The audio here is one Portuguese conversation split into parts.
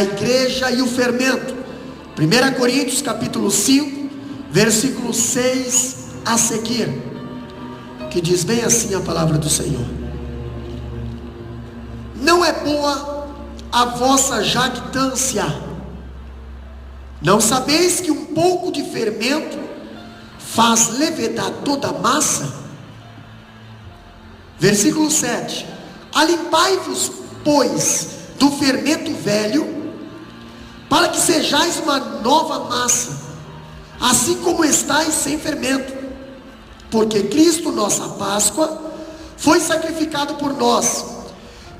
a igreja e o fermento. 1 Coríntios capítulo 5, versículo 6 a seguir, que diz bem assim a palavra do Senhor: não é boa a vossa jactância. Não sabeis que um pouco de fermento faz levedar toda a massa? Versículo 7: alimpai-vos, pois, do fermento velho, para que sejais uma nova massa, assim como estáis sem fermento, porque Cristo, nossa Páscoa, foi sacrificado por nós.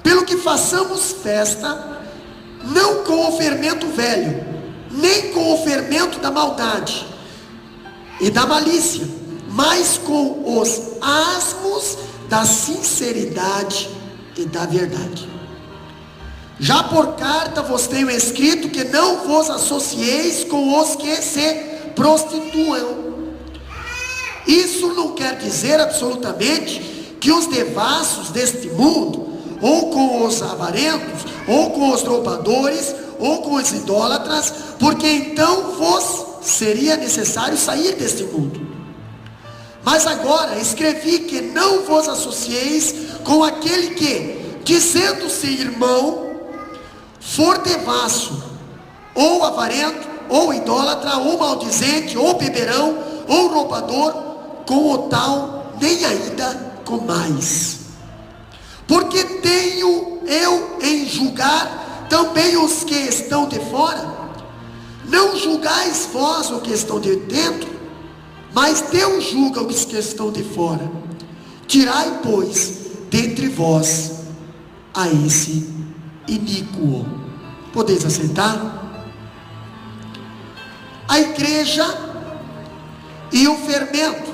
Pelo que façamos festa, não com o fermento velho, nem com o fermento da maldade e da malícia, mas com os asmos da sinceridade e da verdade. Já por carta vos tenho escrito que não vos associeis com os que se prostituam. Isso não quer dizer absolutamente que os devassos deste mundo, ou com os avarentos, ou com os roubadores, ou com os idólatras, porque então vos seria necessário sair deste mundo. Mas agora escrevi que não vos associeis com aquele que, dizendo-se irmão, for devasso, ou avarento, ou idólatra, ou maldizente, ou beberão, ou roubador, com o tal nem ainda comais. Porque tenho eu em julgar também os que estão de fora? Não julgais vós os que estão de dentro, mas Deus julga os que estão de fora. Tirai, pois, dentre vós a esse iníquo. Podeis assentar? A igreja e o fermento.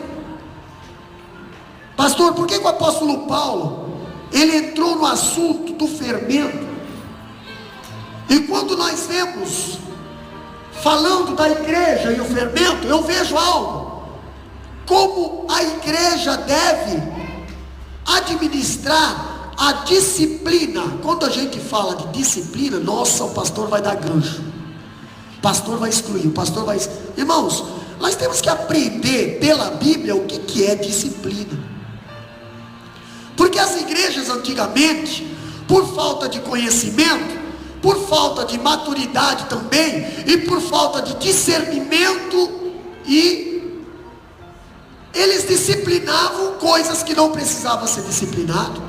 Pastor, por que o apóstolo Paulo, ele entrou no assunto do fermento? E quando nós vemos falando da igreja e o fermento, eu vejo algo: como a igreja deve administrar a disciplina. Quando a gente fala de disciplina, nossa, o pastor vai dar gancho, o pastor vai excluir, o pastor vai... Irmãos, nós temos que aprender pela Bíblia o que é disciplina. Porque as igrejas antigamente, por falta de conhecimento, por falta de maturidade também, e por falta de discernimento, e eles disciplinavam coisas que não precisavam ser disciplinado,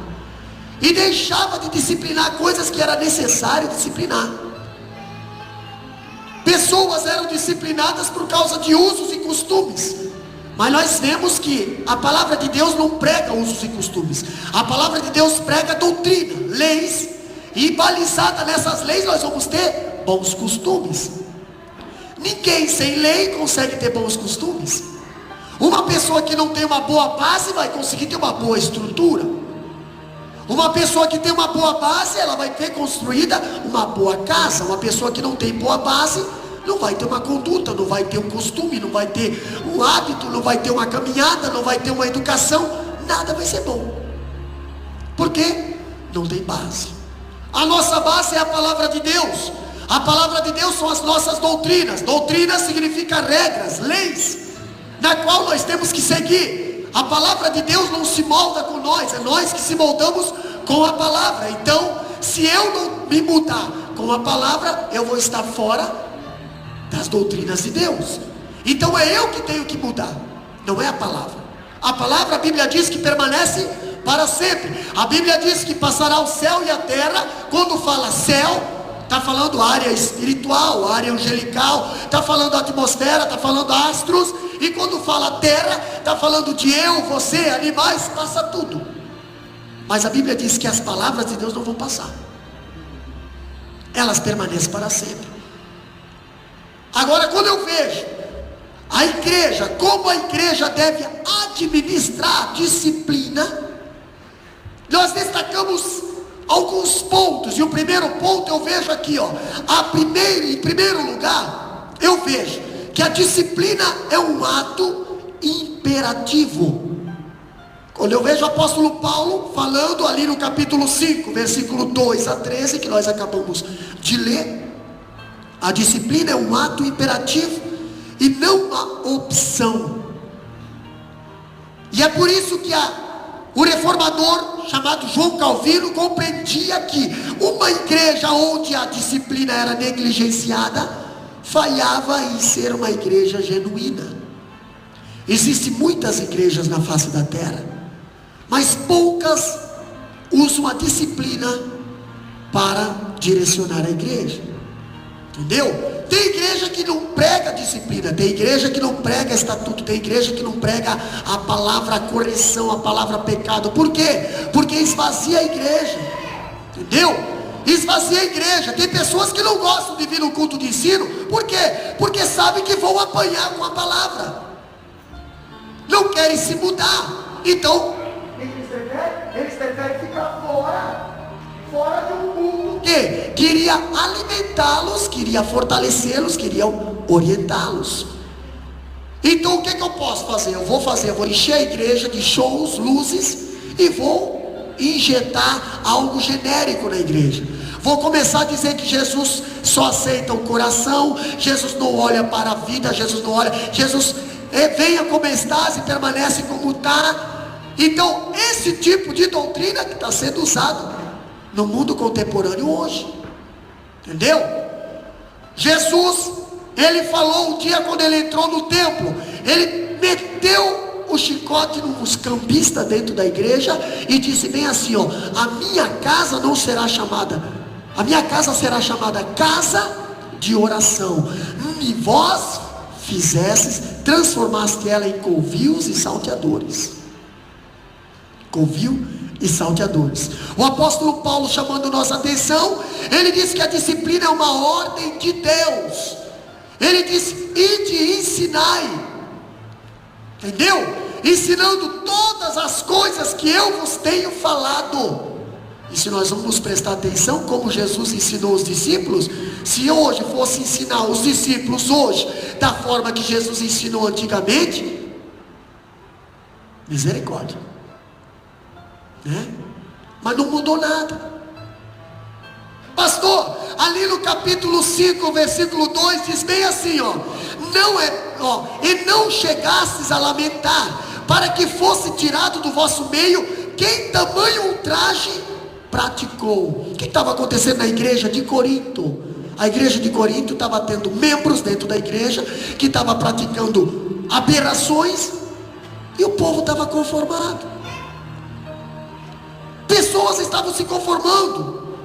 e deixava de disciplinar coisas que era necessário disciplinar. Pessoas eram disciplinadas por causa de usos e costumes, mas nós vemos que a palavra de Deus não prega usos e costumes. A palavra de Deus prega doutrina, leis, e balizada nessas leis nós vamos ter bons costumes. Ninguém sem lei consegue ter bons costumes. Uma pessoa que não tem uma boa base vai conseguir ter uma boa estrutura. Uma pessoa que tem uma boa base, ela vai ter construída uma boa casa. Uma pessoa que não tem boa base, não vai ter uma conduta, não vai ter um costume, não vai ter um hábito, não vai ter uma caminhada, não vai ter uma educação, nada vai ser bom. Por quê? Não tem base. A nossa base é a palavra de Deus. A palavra de Deus são as nossas doutrinas. Doutrina significa regras, leis, na qual nós temos que seguir. A palavra de Deus não se molda com nós, é nós que se moldamos com a palavra. Então, se eu não me mudar com a palavra, eu vou estar fora das doutrinas de Deus. Então é eu que tenho que mudar, não é a palavra. A palavra, a Bíblia diz que permanece para sempre. A Bíblia diz que passará o céu e a terra. Quando fala céu, está falando área espiritual, área angelical, está falando atmosfera, está falando astros. E quando fala terra, está falando de eu, você, animais, passa tudo. Mas a Bíblia diz que as palavras de Deus não vão passar, elas permanecem para sempre. Agora, quando eu vejo a igreja, como a igreja deve administrar disciplina, nós destacamos alguns pontos. E o primeiro ponto eu vejo aqui, ó, em primeiro lugar, eu vejo que a disciplina é um ato imperativo. Quando eu vejo o apóstolo Paulo falando ali no capítulo 5, versículo 2 a 13, que nós acabamos de ler, A disciplina é um ato imperativo e não uma opção. E é por isso que o reformador chamado João Calvino compreendia que uma igreja onde a disciplina era negligenciada falhava em ser uma igreja genuína. Existem muitas igrejas na face da terra, mas poucas usam a disciplina para direcionar a igreja. Entendeu? Tem igreja que não prega disciplina, tem igreja que não prega estatuto, tem igreja que não prega a palavra correção, a palavra pecado. Por quê? Porque esvazia a igreja. Entendeu? Esvazia a igreja. Tem pessoas que não gostam de vir no culto de ensino. Por quê? Porque sabem que vão apanhar com a palavra. Não querem se mudar. Então, eles preferem ficar fora de um culto que queria alimentá-los, queria fortalecê-los, queria orientá-los. Então o que eu posso fazer? Eu vou encher a igreja de shows, luzes, e vou injetar algo genérico na igreja. Vou começar a dizer que Jesus só aceita o coração, Jesus não olha para a vida, Jesus não olha, Jesus venha como estás e permanece como está. Então esse tipo de doutrina que está sendo usado no mundo contemporâneo hoje, entendeu? Jesus, ele falou um dia quando ele entrou no templo, ele meteu o chicote nos cambistas dentro da igreja e disse bem assim, ó: a minha casa não será chamada, a minha casa será chamada casa de oração, e vós fizestes, transformaste ela em covios e salteadores. Covil e salteadores. O apóstolo Paulo, chamando nossa atenção, ele diz que a disciplina é uma ordem de Deus. Ele diz: ide e ensinai. Entendeu? Ensinando todas as coisas que eu vos tenho falado. E se nós vamos prestar atenção como Jesus ensinou os discípulos, se hoje fosse ensinar os discípulos hoje da forma que Jesus ensinou antigamente, misericórdia, né? Mas não mudou nada. Pastor, ali no capítulo 5, versículo 2, diz bem assim, e não chegastes a lamentar, para que fosse tirado do vosso meio quem tamanho ultraje praticou. O que estava acontecendo na igreja de Corinto? A igreja de Corinto estava tendo membros dentro da igreja que estava praticando aberrações, e o povo estava conformado. Pessoas estavam se conformando.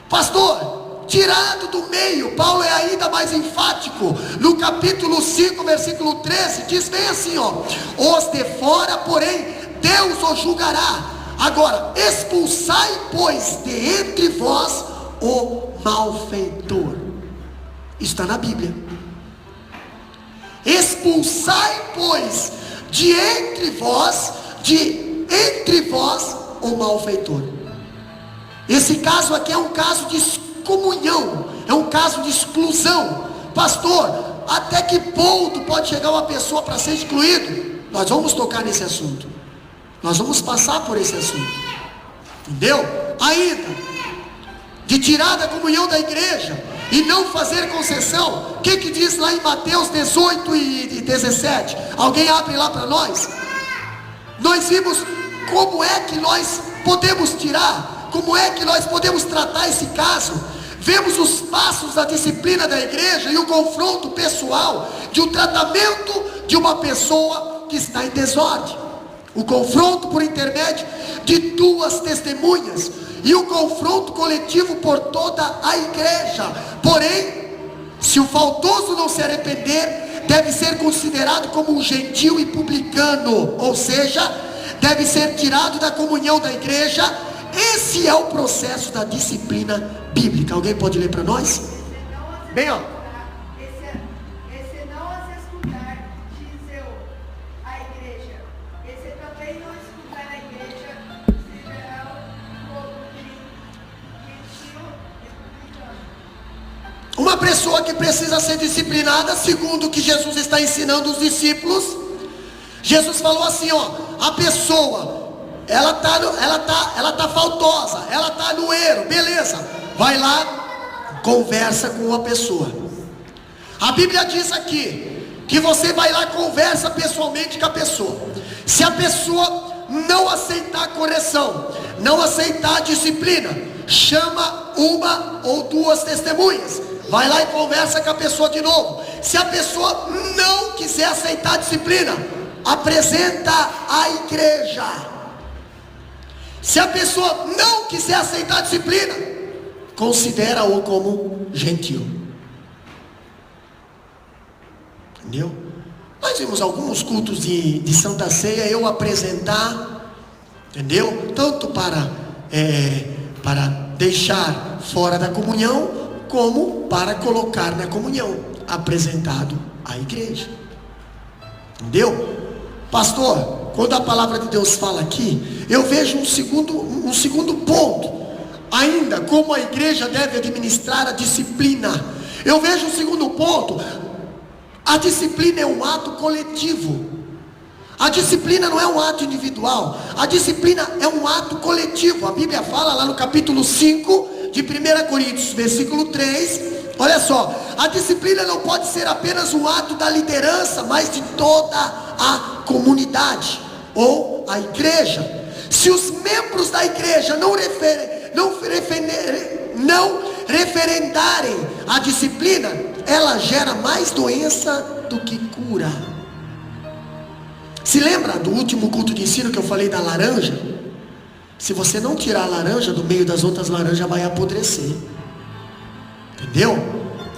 Pastor, tirado do meio. Paulo é ainda mais enfático. No capítulo 5, versículo 13, diz bem assim, os de fora, porém, Deus os julgará. Agora, expulsai, pois, de entre vós o malfeitor. Está na Bíblia. Expulsai, pois, de entre vós o malfeitor. Esse caso aqui é um caso de excomunhão, é um caso de exclusão. Pastor, até que ponto pode chegar uma pessoa para ser excluído? Nós vamos tocar nesse assunto, nós vamos passar por esse assunto, entendeu? Ainda, de tirar da comunhão da igreja e não fazer concessão. O que diz lá em Mateus 18 e 17? Alguém abre lá para nós? Nós vimos como é que nós podemos tirar, como é que nós podemos tratar esse caso. Vemos os passos da disciplina da igreja e o confronto pessoal de um tratamento de uma pessoa que está em desordem. O confronto por intermédio de duas testemunhas e o confronto coletivo por toda a igreja. Porém, se o faltoso não se arrepender, deve ser considerado como um gentil e publicano, ou seja, deve ser tirado da comunhão da igreja. Esse é o processo da disciplina bíblica. Alguém pode ler para nós? Bem, Esse não as escutar, diz eu, a igreja. Esse também não escutar a igreja, considerar o povo gentil e publicano. Uma pessoa que precisa ser disciplinada, segundo o que Jesus está ensinando os discípulos. Jesus falou assim, a pessoa, ela tá faltosa, ela tá no erro, beleza, vai lá, conversa com a pessoa, A Bíblia diz aqui que você vai lá e conversa pessoalmente com a pessoa. Se a pessoa não aceitar a correção, não aceitar a disciplina, chama uma ou duas testemunhas, vai lá e conversa com a pessoa de novo. Se a pessoa não quiser aceitar a disciplina, apresenta a igreja. Se a pessoa não quiser aceitar a disciplina, considera-o como gentil. Entendeu? Nós vimos alguns cultos de Santa Ceia eu apresentar, entendeu? Tanto para deixar fora da comunhão, como para colocar na comunhão, apresentado à igreja. Entendeu? Pastor, quando a palavra de Deus fala aqui, eu vejo um segundo ponto, ainda como a igreja deve administrar a disciplina. Eu vejo um segundo ponto. A disciplina é um ato coletivo. A disciplina não é um ato individual. A disciplina é um ato coletivo. A Bíblia fala lá no capítulo 5 de 1 Coríntios, versículo 3. Olha só, a disciplina não pode ser apenas um ato da liderança, mas de toda a comunidade ou a igreja. Se os membros da igreja não referendarem a disciplina, ela gera mais doença do que cura. Se lembra do último culto de ensino que eu falei da laranja? Se você não tirar a laranja do meio das outras laranjas, vai apodrecer. Entendeu?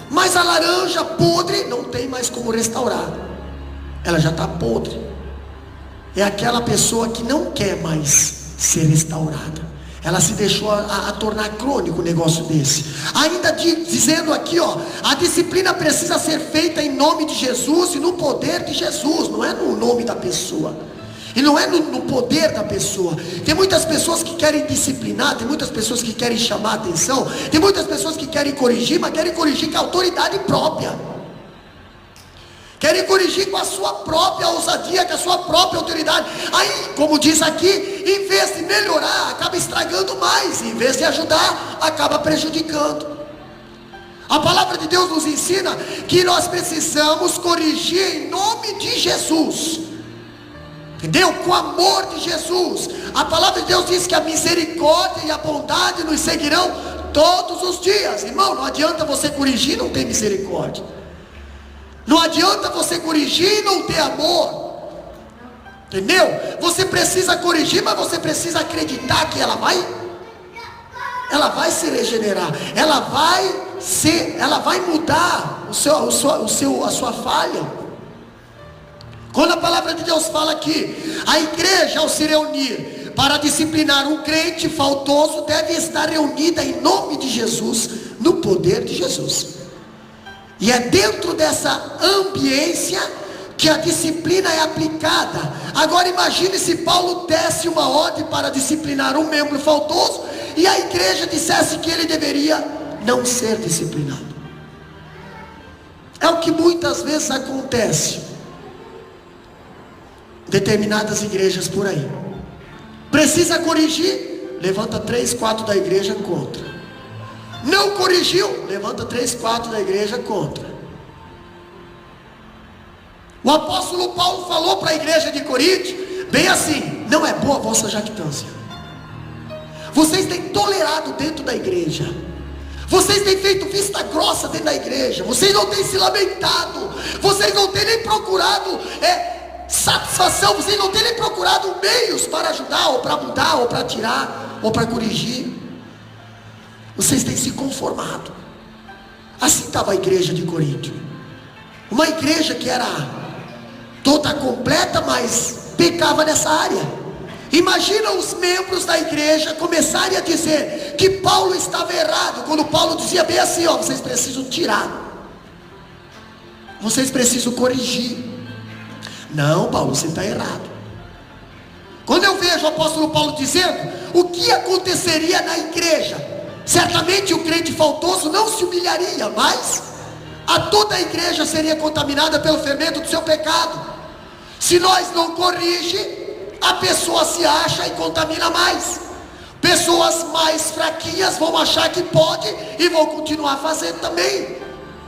Mas a laranja podre não tem mais como restaurar. Ela já está podre. É aquela pessoa que não quer mais ser restaurada. Ela se deixou a tornar crônico um negócio desse. Ainda dizendo aqui, ó, a disciplina precisa ser feita em nome de Jesus e no poder de Jesus. Não é no nome da pessoa, e não é no poder da pessoa. Tem muitas pessoas que querem disciplinar, tem muitas pessoas que querem chamar a atenção, tem muitas pessoas que querem corrigir, mas querem corrigir com a autoridade própria. Querem corrigir com a sua própria ousadia, com a sua própria autoridade. Aí, como diz aqui, em vez de melhorar, acaba estragando mais. Em vez de ajudar, acaba prejudicando. A palavra de Deus nos ensina que nós precisamos corrigir em nome de Jesus. Entendeu? Com o amor de Jesus. A palavra de Deus diz que a misericórdia e a bondade nos seguirão todos os dias. Irmão, não adianta você corrigir e não ter misericórdia. Não adianta você corrigir e não ter amor. Entendeu? Você precisa corrigir, mas você precisa acreditar que ela vai se regenerar. Ela vai mudar a sua falha. Quando a palavra de Deus fala que a igreja, ao se reunir para disciplinar um crente faltoso, deve estar reunida em nome de Jesus, no poder de Jesus. E é dentro dessa ambiência que a disciplina é aplicada. Agora imagine se Paulo desse uma ordem para disciplinar um membro faltoso e a igreja dissesse que ele deveria não ser disciplinado. É o que muitas vezes acontece em determinadas igrejas por aí. Precisa corrigir, levanta 3, 4 da igreja contra. Não corrigiu, levanta 3, 4 da igreja contra. O apóstolo Paulo falou para a igreja de Corinto, bem assim: não é boa a vossa jactância. Vocês têm tolerado dentro da igreja, vocês têm feito vista grossa dentro da igreja, vocês não têm se lamentado, vocês não têm nem procurado satisfação, vocês não têm nem procurado meios para ajudar, ou para mudar, ou para tirar, ou para corrigir. Vocês têm se conformado. Assim estava a igreja de Corinto. Uma igreja que era toda completa, mas pecava nessa área. Imagina os membros da igreja começarem a dizer que Paulo estava errado, quando Paulo dizia bem assim, ó, vocês precisam tirar, vocês precisam corrigir. Não, Paulo, você está errado. Quando eu vejo o apóstolo Paulo dizendo, o que aconteceria na igreja? Certamente o crente faltoso não se humilharia, mas a toda a igreja seria contaminada pelo fermento do seu pecado. Se nós não corrigimos, a pessoa se acha e contamina mais. Pessoas mais fraquinhas vão achar que pode e vão continuar fazendo também.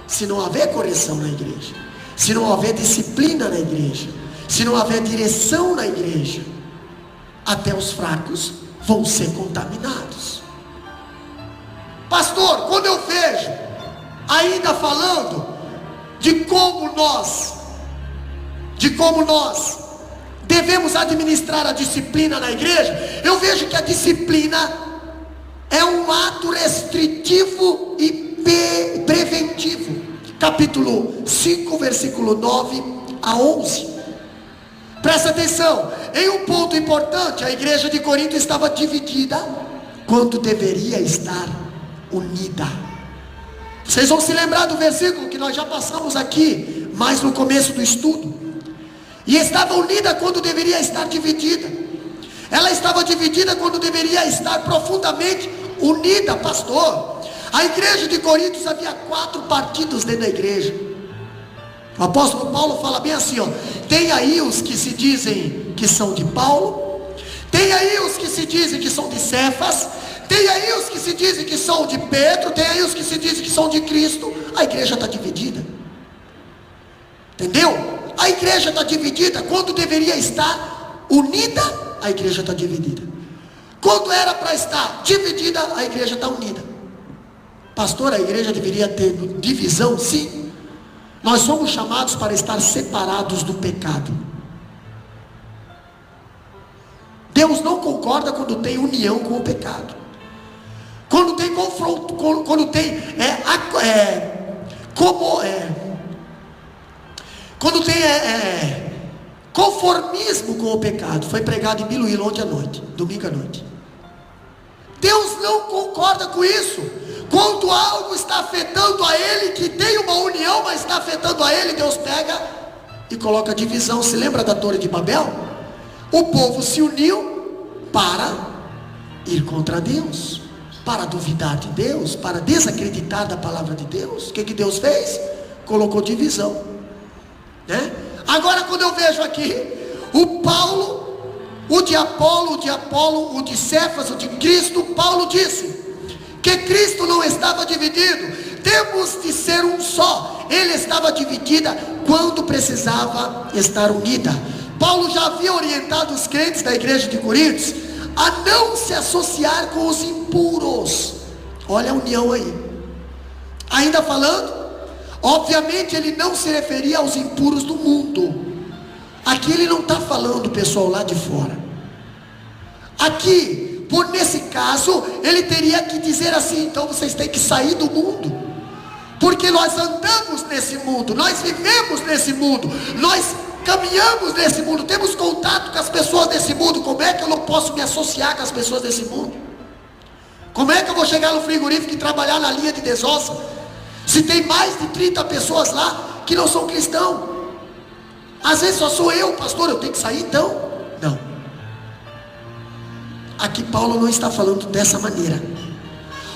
se não houver correção na igreja, se não houver disciplina na igreja, se não houver direção na igreja, até os fracos vão ser contaminados. Pastor, quando eu vejo ainda falando de como nós devemos administrar a disciplina na igreja, eu vejo que a disciplina é um ato restritivo e preventivo. Capítulo 5, versículo 9 a 11. Presta atenção, em um ponto importante, a igreja de Corinto estava dividida quando deveria estar unida. Vocês vão se lembrar do versículo que nós já passamos aqui, mais no começo do estudo. E estava unida quando deveria estar dividida. Ela estava dividida quando deveria estar profundamente unida, pastor. A igreja de Corinto havia 4 partidos dentro da igreja. O apóstolo Paulo fala bem assim, ó: tem aí os que se dizem que são de Paulo, tem aí os que se dizem que são de Cefas, tem aí os que se dizem que são de Pedro, tem aí os que se dizem que são de Cristo. A igreja está dividida, entendeu? A igreja está dividida quando deveria estar unida. A igreja está dividida quando era para estar dividida. A igreja está unida. Pastor, a igreja deveria ter divisão? Sim. Nós somos chamados para estar separados do pecado. Deus não concorda quando tem união com o pecado, quando tem confronto, quando tem conformismo com o pecado. Foi pregado em Biluíla ontem à noite, domingo à noite. Deus não concorda com isso. Quando algo está afetando a Ele, que tem uma união, mas está afetando a Ele, Deus pega e coloca divisão. Se lembra da Torre de Babel? O povo se uniu para ir contra Deus, para duvidar de Deus, para desacreditar da palavra de Deus. O que Deus fez? Colocou divisão, né? Agora, quando eu vejo aqui o Paulo, o de Apolo, o de Cefas, o de Cristo, Paulo disse que Cristo não estava dividido. Temos de ser um só. Ele estava dividida quando precisava estar unida. Paulo já havia orientado os crentes da igreja de Corinto a não se associar com os impuros. Olha a união aí. Ainda falando, obviamente ele não se referia aos impuros do mundo. Aqui ele não está falando pessoal lá de fora. Aqui, nesse caso, ele teria que dizer assim: então vocês têm que sair do mundo, porque nós andamos nesse mundo, nós vivemos nesse mundo, nós caminhamos nesse mundo, temos contato com as pessoas desse mundo. Como é que eu não posso me associar com as pessoas desse mundo? Como é que eu vou chegar no frigorífico e trabalhar na linha de desossa, se tem mais de 30 pessoas lá que não são cristãos? Às vezes só sou eu, pastor, eu tenho que sair então? Não. Aqui Paulo não está falando dessa maneira.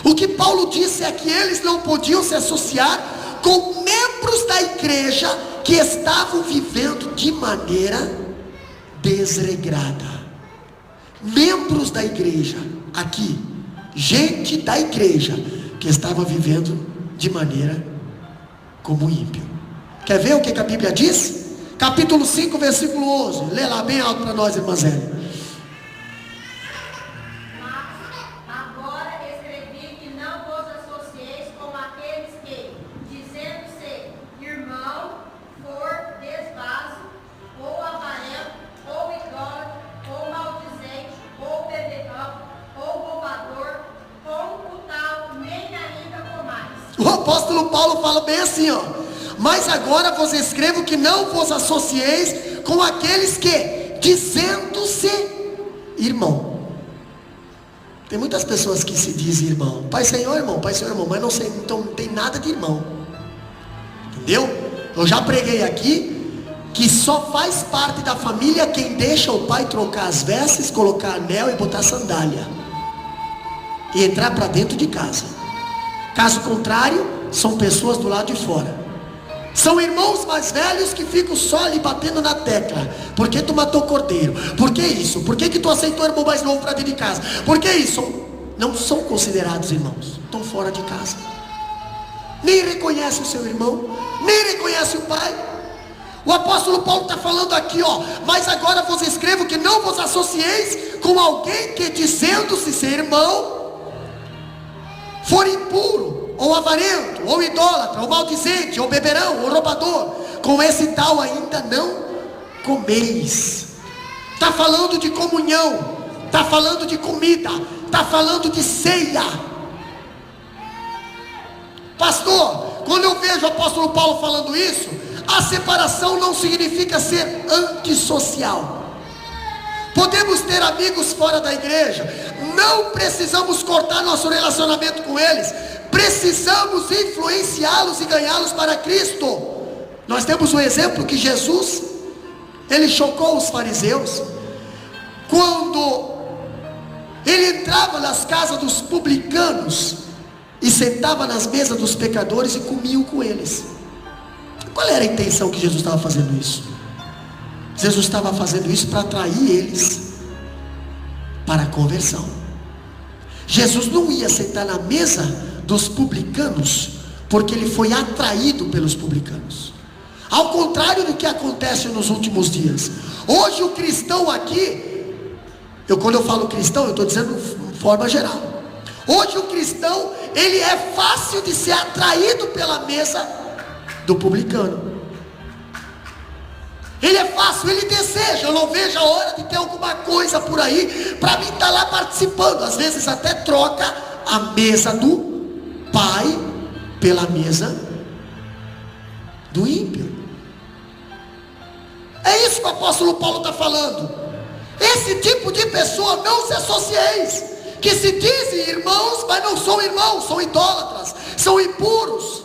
O que Paulo disse é que eles não podiam se associar com membros da igreja que estavam vivendo de maneira desregrada. Membros da igreja, aqui, gente da igreja que estava vivendo de maneira como ímpio. Quer ver o que a Bíblia diz? Capítulo 5, versículo 11. Lê lá bem alto para nós, irmã Zélia. O apóstolo Paulo fala bem assim, ó: mas agora vos escrevo que não vos associeis com aqueles que, dizendo-se irmão. Tem muitas pessoas que se dizem irmão, Pai Senhor, irmão, Pai Senhor, irmão, mas não sei, então não tem nada de irmão, entendeu? Eu já preguei aqui que só faz parte da família quem deixa o pai trocar as vestes, colocar anel e botar sandália e entrar para dentro de casa. Caso contrário, são pessoas do lado de fora. São irmãos mais velhos que ficam só ali batendo na tecla. Por que tu matou cordeiro? Por que isso? Por que tu aceitou o irmão mais novo para dentro de casa? Por que isso? Não são considerados irmãos, estão fora de casa. nem reconhece o seu irmão, nem reconhece o pai. O apóstolo Paulo está falando aqui, mas agora vos escrevo que não vos associeis com alguém que, dizendo-se ser irmão, for impuro, ou avarento, ou idólatra, ou maldizente, ou beberão, ou roubador. Com esse tal ainda não comeis. Está falando de comunhão, está falando de comida, está falando de ceia. Pastor, quando eu vejo o apóstolo Paulo falando isso, a separação não significa ser antissocial. Podemos ter amigos fora da igreja, não precisamos cortar nosso relacionamento com eles, precisamos influenciá-los e ganhá-los para Cristo. Nós temos um exemplo que Jesus, ele chocou os fariseus, quando ele entrava nas casas dos publicanos, e sentava nas mesas dos pecadores e comiam com eles. Qual era a intenção que Jesus estava fazendo isso? Jesus estava fazendo isso para atrair eles para a conversão. Jesus não ia sentar na mesa dos publicanos porque ele foi atraído pelos publicanos. Ao contrário do que acontece nos últimos dias. Hoje o cristão aqui, quando eu falo cristão, eu estou dizendo de forma geral. Hoje o cristão, ele é fácil de ser atraído pela mesa do publicano. Ele é fácil, ele deseja. Eu não vejo a hora de ter alguma coisa por aí para mim estar lá participando. Às vezes até troca a mesa do pai pela mesa do ímpio. É isso que o apóstolo Paulo está falando. Esse tipo de pessoa não se associeis, que se dizem irmãos, mas não são irmãos, são idólatras, são impuros,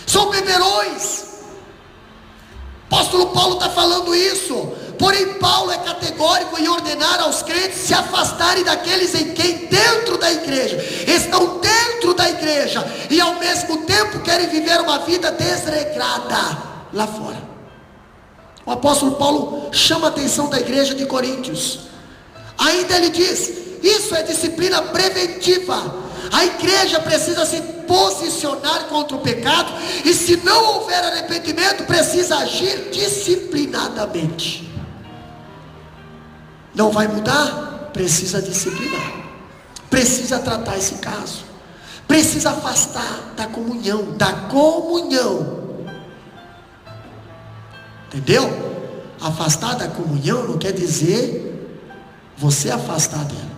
são beberões. O apóstolo Paulo está falando isso. Porém Paulo é categórico em ordenar aos crentes se afastarem daqueles em quem dentro da igreja, estão dentro da igreja, e ao mesmo tempo querem viver uma vida desregrada lá fora. O apóstolo Paulo chama a atenção da igreja de Coríntios. Ainda ele diz, isso é disciplina preventiva. A igreja precisa se posicionar contra o pecado, e se não houver arrependimento, precisa agir disciplinadamente. Não vai mudar? Precisa disciplinar, precisa tratar esse caso, precisa afastar da comunhão, entendeu? Afastar da comunhão não quer dizer você afastar dela.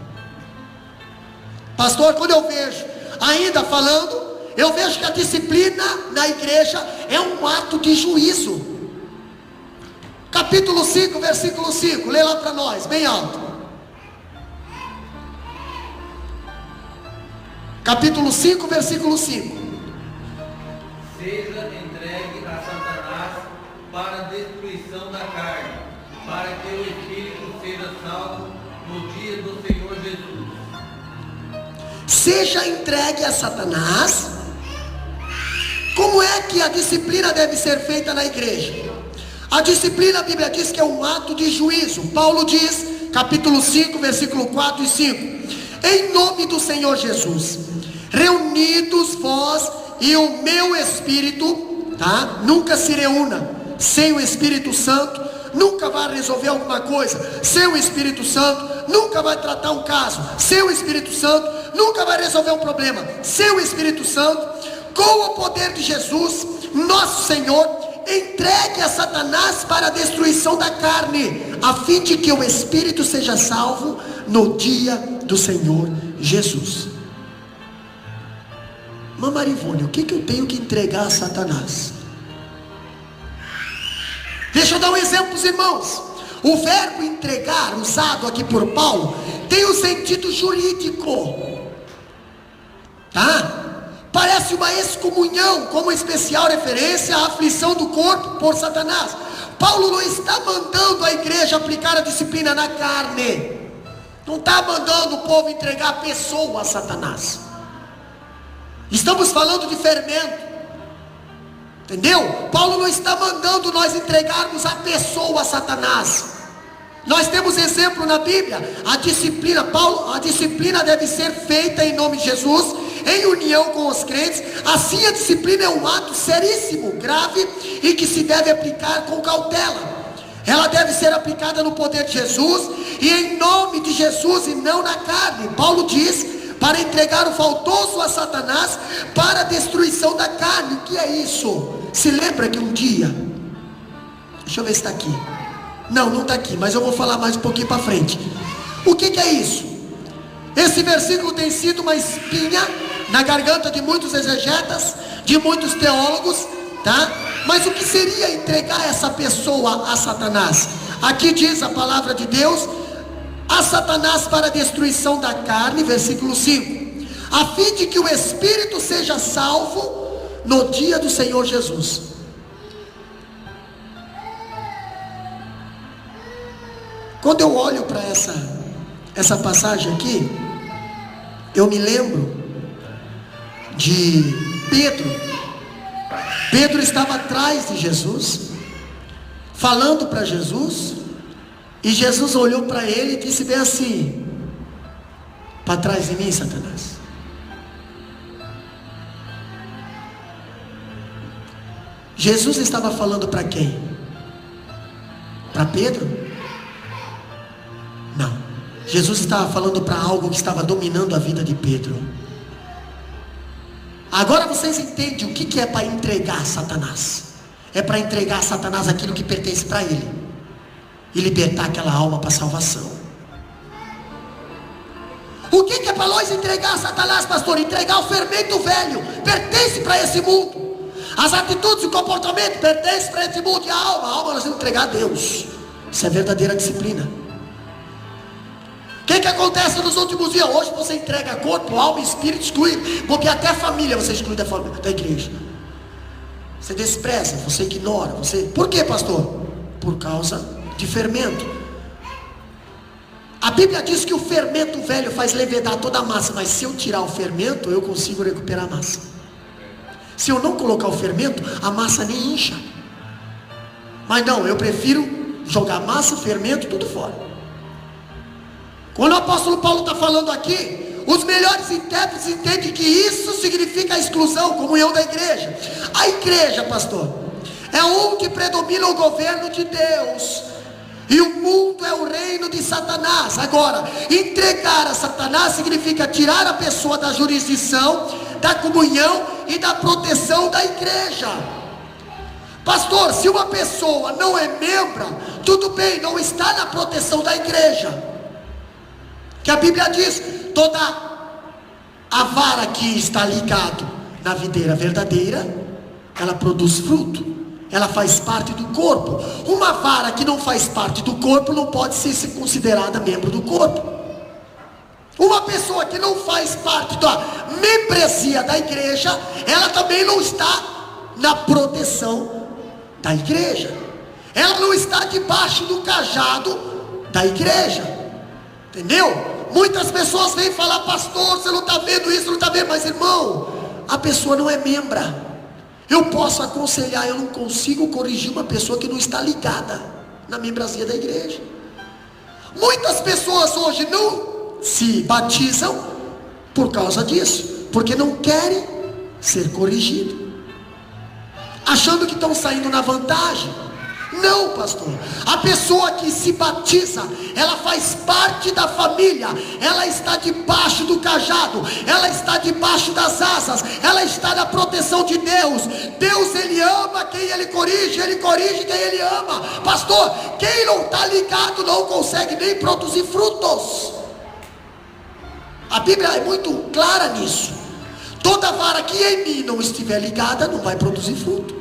Pastor, quando eu vejo ainda falando, eu vejo que a disciplina na igreja é um ato de juízo. Capítulo 5, versículo 5, lê lá para nós, bem alto. Capítulo 5, versículo 5. Seja entregue a Satanás para a destruição da carne, para que o espírito seja salvo no dia do Senhor Jesus. Seja entregue a Satanás. Como é que a disciplina deve ser feita na igreja? A disciplina, a Bíblia diz que é um ato de juízo. Paulo diz, capítulo 5, versículo 4 e 5: em nome do Senhor Jesus, reunidos vós e o meu Espírito, nunca se reúna sem o Espírito Santo, nunca vai resolver alguma coisa sem o Espírito Santo, nunca vai tratar um caso sem o Espírito Santo, nunca vai resolver um problema sem o Espírito Santo. Com o poder de Jesus, nosso Senhor, entregue a Satanás para a destruição da carne, a fim de que o Espírito seja salvo no dia do Senhor Jesus. Mamãe Ivone, o que eu tenho que entregar a Satanás? Deixa eu dar um exemplo para os irmãos. O verbo entregar, usado aqui por Paulo, tem um sentido jurídico, Parece uma excomunhão, como especial referência à aflição do corpo por Satanás. Paulo não está mandando a igreja aplicar a disciplina na carne, não está mandando o povo entregar a pessoa a Satanás. Estamos falando de fermento, entendeu? Paulo não está mandando nós entregarmos a pessoa a Satanás. Nós temos exemplo na Bíblia. A disciplina deve ser feita em nome de Jesus, em união com os crentes. Assim, a disciplina é um ato seríssimo, grave e que se deve aplicar com cautela. Ela deve ser aplicada no poder de Jesus e em nome de Jesus e não na carne. Paulo diz, para entregar o faltoso a Satanás para a destruição da carne. O que é isso? Se lembra que um dia, deixa eu ver se está aqui. Não está aqui, mas eu vou falar mais um pouquinho para frente. O que é isso? Esse versículo tem sido uma espinha na garganta de muitos exegetas, de muitos teólogos, tá? Mas o que seria entregar essa pessoa a Satanás? Aqui diz a palavra de Deus: a Satanás para a destruição da carne, versículo 5, a fim de que o espírito seja salvo no dia do Senhor Jesus. Quando eu olho para essa passagem aqui, eu me lembro de Pedro. Pedro estava atrás de Jesus, falando para Jesus, e Jesus olhou para ele e disse bem assim: para trás de mim, Satanás. Jesus estava falando para quem? Para Pedro? Não, Jesus estava falando para algo que estava dominando a vida de Pedro. Agora vocês entendem o que é para entregar a Satanás. É para entregar a Satanás aquilo que pertence para ele e libertar aquela alma para a salvação. O que é para nós entregar a Satanás, pastor? Entregar o fermento velho, pertence para esse mundo. As atitudes e o comportamento pertencem para esse mundo. E a alma nós temos que entregar a Deus. Isso é verdadeira disciplina. O que acontece nos últimos dias? Hoje você entrega corpo, alma e espírito, exclui, porque até a família você exclui da igreja. Você despreza, você ignora, por que, pastor? Por causa de fermento. A Bíblia diz que o fermento velho faz levedar toda a massa, mas se eu tirar o fermento, eu consigo recuperar a massa. Se eu não colocar o fermento, a massa nem incha. Mas não, eu prefiro jogar massa, fermento, tudo fora. Quando o apóstolo Paulo está falando aqui, os melhores intérpretes entendem que isso significa a exclusão, comunhão da igreja. A igreja, pastor, é onde predomina o governo de Deus, e o mundo é o reino de Satanás. Agora, entregar a Satanás significa tirar a pessoa da jurisdição, da comunhão e da proteção da igreja. Pastor, se uma pessoa não é membro, tudo bem, não está na proteção da igreja. Que a Bíblia diz, toda a vara que está ligada na videira verdadeira, ela produz fruto, ela faz parte do corpo. Uma vara que não faz parte do corpo não pode ser considerada membro do corpo. Uma pessoa que não faz parte da membresia da igreja, ela também não está na proteção da igreja, ela não está debaixo do cajado da igreja. Entendeu? Muitas pessoas vêm falar: pastor, você não está vendo isso, não está vendo. Mas irmão, a pessoa não é membra. Eu posso aconselhar, eu não consigo corrigir uma pessoa que não está ligada na membresia da igreja. Muitas pessoas hoje não se batizam por causa disso, porque não querem ser corrigidos, achando que estão saindo na vantagem. Não, pastor, a pessoa que se batiza, ela faz parte da família, ela está debaixo do cajado, ela está debaixo das asas, ela está na proteção de Deus. Deus, ele ama quem ele corrige quem ele ama. Pastor, quem não está ligado não consegue nem produzir frutos. A Bíblia é muito clara nisso. Toda vara que em mim não estiver ligada não vai produzir fruto.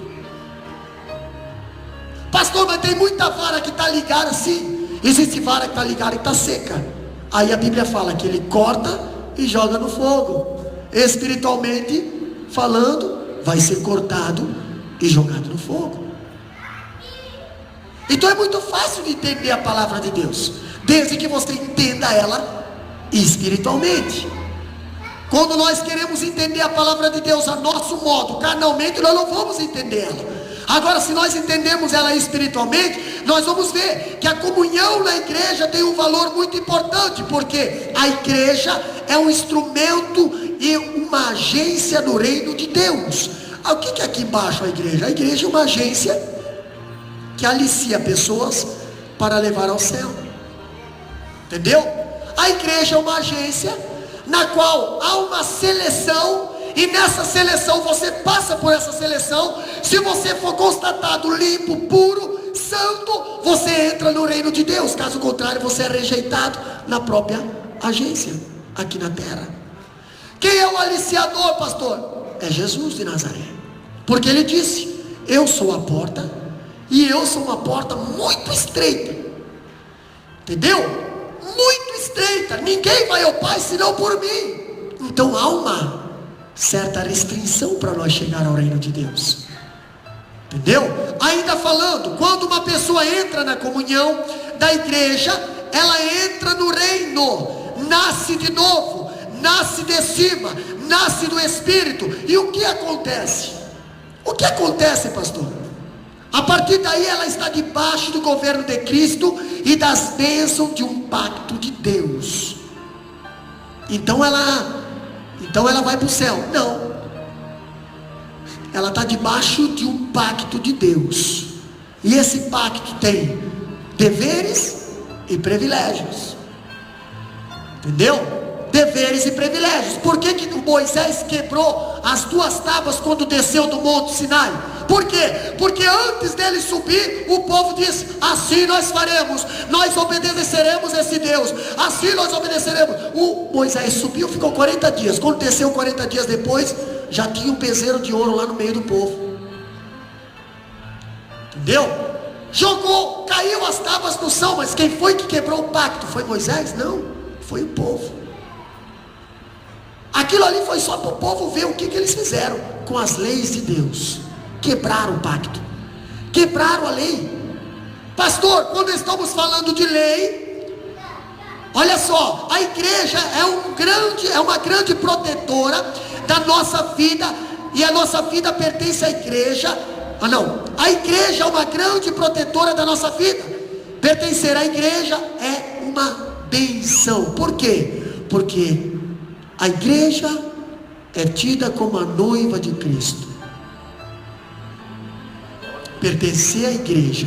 Pastor, mas tem muita vara que está ligada. Sim, existe vara que está ligada e está seca. Aí a Bíblia fala que ele corta e joga no fogo. Espiritualmente falando, vai ser cortado e jogado no fogo. Então é muito fácil de entender a palavra de Deus, desde que você entenda ela espiritualmente. Quando nós queremos entender a palavra de Deus a nosso modo, carnalmente, nós não vamos entender ela. Agora, se nós entendemos ela espiritualmente, nós vamos ver que a comunhão na igreja tem um valor muito importante, porque a igreja é um instrumento e uma agência no reino de Deus. O que é aqui embaixo a igreja? A igreja é uma agência que alicia pessoas para levar ao céu. Entendeu? A igreja é uma agência na qual há uma seleção, e nessa seleção você passa por essa seleção. Se você for constatado limpo, puro, santo, você entra no reino de Deus. Caso contrário, você é rejeitado na própria agência aqui na terra. Quem é o aliciador, pastor? É Jesus de Nazaré, porque ele disse: eu sou a porta, e eu sou uma porta muito estreita. Entendeu? Muito estreita. Ninguém vai ao Pai senão por mim. Então há uma certa restrição para nós chegar ao reino de Deus. Entendeu? Ainda falando, quando uma pessoa entra na comunhão da igreja, ela entra no reino, nasce de novo, nasce de cima, nasce do Espírito. E o que acontece? O que acontece, pastor? A partir daí ela está debaixo do governo de Cristo e das bênçãos de um pacto de Deus. Então ela vai para o céu? Não. Ela está debaixo de um pacto de Deus. E esse pacto tem deveres e privilégios. Entendeu? Deveres e privilégios. Por que Moisés quebrou as 2 tábuas quando desceu do Monte Sinai? Por quê? Porque antes dele subir, o povo disse: assim nós faremos, nós obedeceremos esse Deus, assim nós obedeceremos. O Moisés subiu, ficou 40 dias. Quando desceu 40 dias depois, já tinha um peseiro de ouro lá no meio do povo. Entendeu? Jogou, caiu as tábuas no chão. Mas quem foi que quebrou o pacto? Foi Moisés? Não, foi o povo. Aquilo ali foi só para o povo ver o que eles fizeram com as leis de Deus. Quebraram o pacto, quebraram a lei. Pastor, quando estamos falando de lei, olha só, a igreja é uma grande protetora da nossa vida, e a nossa vida pertence à igreja. A igreja é uma grande protetora da nossa vida. Pertencer à igreja é uma benção. Por quê? Porque a igreja é tida como a noiva de Cristo. Pertencer à igreja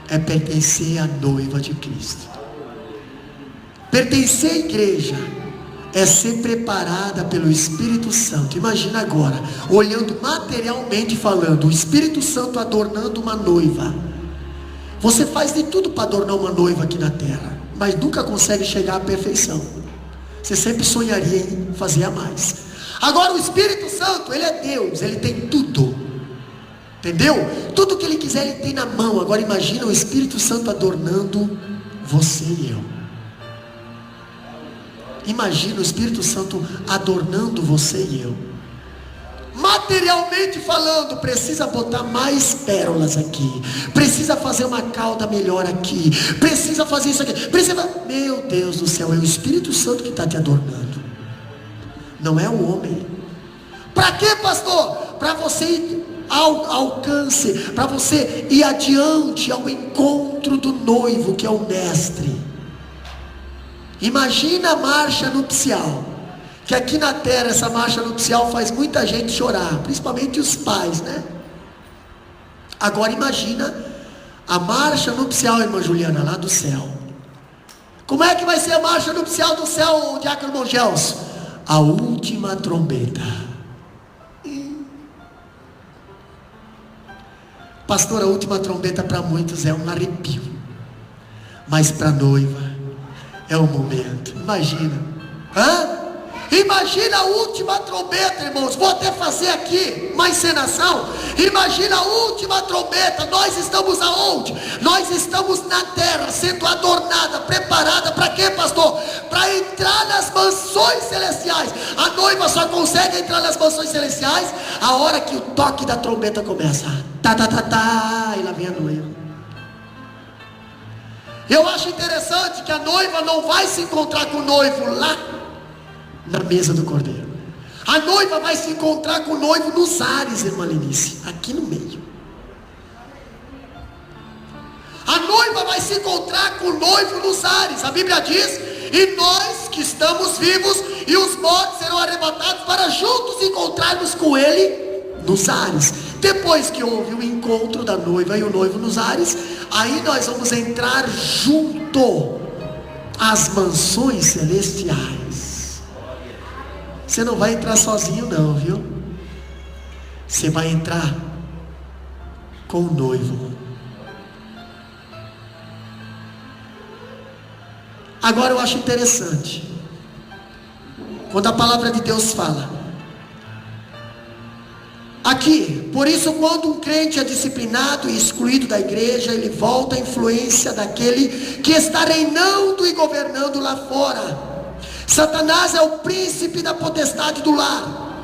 é pertencer à noiva de Cristo. Pertencer à igreja é ser preparada pelo Espírito Santo. Imagina agora, olhando materialmente falando, o Espírito Santo adornando uma noiva. Você faz de tudo para adornar uma noiva aqui na terra, mas nunca consegue chegar à perfeição. Você sempre sonharia em fazer a mais. Agora o Espírito Santo, ele é Deus, ele tem tudo. Entendeu? Tudo que ele quiser ele tem na mão. Agora imagina o Espírito Santo adornando você e eu. Imagina o Espírito Santo adornando você e eu. Materialmente falando, precisa botar mais pérolas aqui, precisa fazer uma cauda melhor aqui, precisa fazer isso aqui, meu Deus do céu, é o Espírito Santo que está te adornando, não é o homem. Para quê, pastor? Para você ir ao alcance, para você ir adiante ao encontro do noivo, que é o mestre. Imagina a marcha nupcial, que aqui na terra essa marcha nupcial faz muita gente chorar, principalmente os pais, né? Agora imagina a marcha nupcial, irmã Juliana, lá do céu. Como é que vai ser a marcha nupcial do céu, Diácono Mongels? A última trombeta. Pastor, a última trombeta para muitos é um arrepio, mas para a noiva é o momento. Imagina, imagina a última trombeta, irmãos. Vou até fazer aqui uma encenação. Imagina a última trombeta. Nós estamos aonde? Nós estamos na terra, sendo adornada, preparada para quê, pastor? Para entrar nas mansões celestiais. A noiva só consegue entrar nas mansões celestiais a hora que o toque da trombeta começa. E lá vem a noiva. Eu acho interessante que a noiva não vai se encontrar com o noivo lá na mesa do cordeiro. A noiva vai se encontrar com o noivo nos ares, irmã Lenice, aqui no meio. A noiva vai se encontrar com o noivo nos ares. A Bíblia diz: e nós que que estamos vivos, e os mortos serão arrebatados para juntos encontrarmos com Ele nos ares. Depois que houve o encontro da noiva e o noivo nos ares, aí nós vamos entrar junto às mansões celestiais. Você não vai entrar sozinho não, viu? Você vai entrar com o noivo. Agora eu acho interessante, quando a palavra de Deus fala aqui, por isso quando um crente é disciplinado e excluído da igreja, ele volta à influência daquele que está reinando e governando lá fora. Satanás é o príncipe da potestade do ar.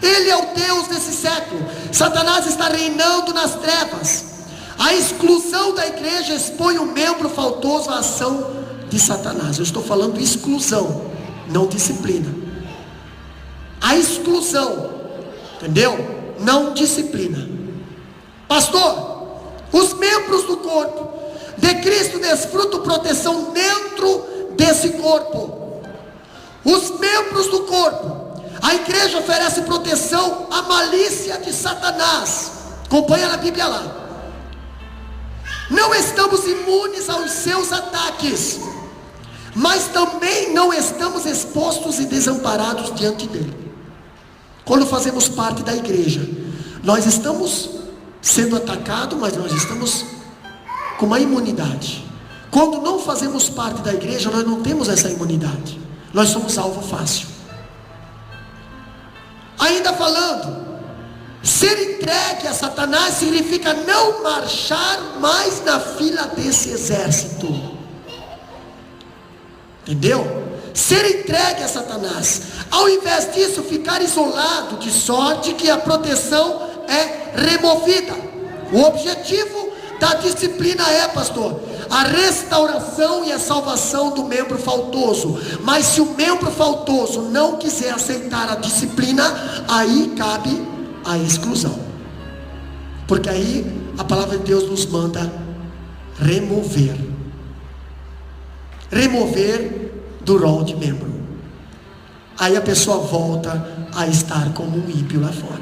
Ele é o Deus desse século. Satanás está reinando nas trevas. A exclusão da igreja expõe o membro faltoso à ação de Satanás. Eu estou falando exclusão, não disciplina. A exclusão, entendeu? Não disciplina. Pastor, os membros do corpo de Cristo desfrutam proteção dentro desse corpo. Os membros do corpo, a igreja oferece proteção à malícia de Satanás. Acompanha na Bíblia lá. Não estamos imunes aos seus ataques, mas também não estamos expostos e desamparados diante dele. Quando fazemos parte da igreja, nós estamos sendo atacados, mas nós estamos com uma imunidade. Quando não fazemos parte da igreja, nós não temos essa imunidade. Nós somos alvo fácil. Ainda falando, ser entregue a Satanás significa não marchar mais na fila desse exército. Entendeu? Ser entregue a Satanás. Ao invés disso, ficar isolado, de sorte que a proteção é removida. O objetivo da disciplina é, pastor, a restauração e a salvação do membro faltoso. Mas se o membro faltoso não quiser aceitar a disciplina, aí cabe a exclusão, porque aí a palavra de Deus nos manda remover do rol de membro. Aí a pessoa volta a estar como um ímpio lá fora.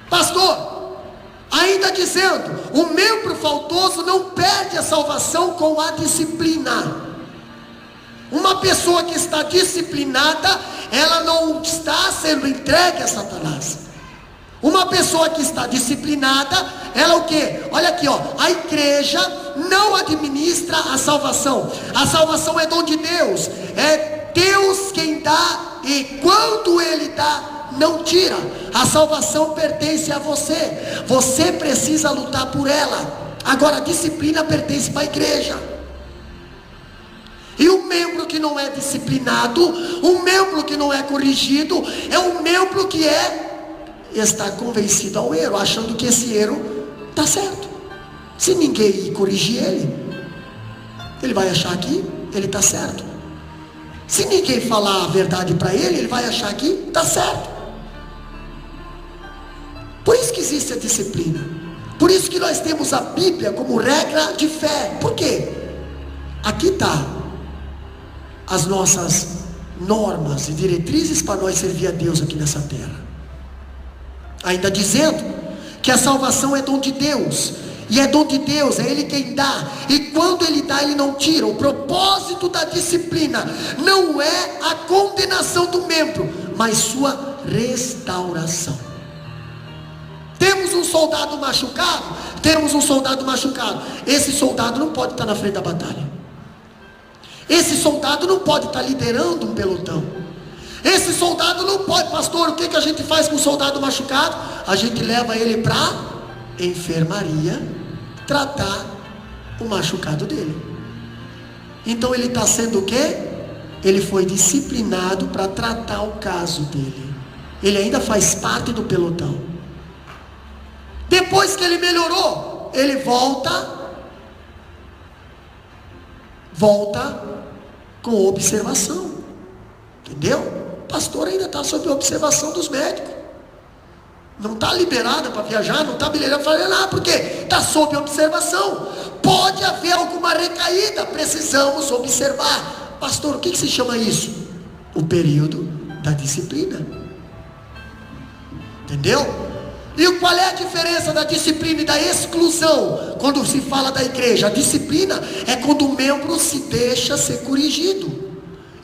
Pastor, ainda dizendo, o membro faltoso não perde a salvação com a disciplina. Uma pessoa que está disciplinada, ela não está sendo entregue a Satanás. Uma pessoa que está disciplinada, ela o quê? Olha aqui, ó, a igreja não administra a salvação. A salvação é dom de Deus. É Deus quem dá, e quando Ele dá, não tira. A salvação pertence a você. Você precisa lutar por ela. Agora a disciplina pertence para a igreja. E o membro que não é disciplinado, o membro que não é corrigido, é um membro que está convencido ao erro, achando que esse erro está certo. Se ninguém corrigir ele vai achar que ele está certo. Se ninguém falar a verdade para ele vai achar que está certo. Por isso que existe a disciplina. Por isso que nós temos a Bíblia como regra de fé. Por quê? Aqui está as nossas normas e diretrizes para nós servir a Deus aqui nessa terra. Ainda dizendo que a salvação é dom de Deus, e é dom de Deus, é Ele quem dá, e quando Ele dá, Ele não tira. O propósito da disciplina não é a condenação do membro, mas sua restauração. Temos um soldado machucado, esse soldado não pode estar na frente da batalha, esse soldado não pode estar liderando um pelotão. Esse soldado não pode, pastor, o que a gente faz com o soldado machucado? A gente leva ele para enfermaria, tratar o machucado dele. Então ele está sendo o quê? Ele foi disciplinado para tratar o caso dele. Ele ainda faz parte do pelotão. Depois que ele melhorou, ele volta com observação. Entendeu? O pastor ainda está sob observação dos médicos. Não está liberado para viajar, não está liberado para fazer nada, porque está sob observação. pode haver alguma recaída, precisamos observar. Pastor, o que se chama isso? O período da disciplina. Entendeu? E qual é a diferença da disciplina e da exclusão? Quando se fala da igreja, a disciplina é quando o membro se deixa ser corrigido.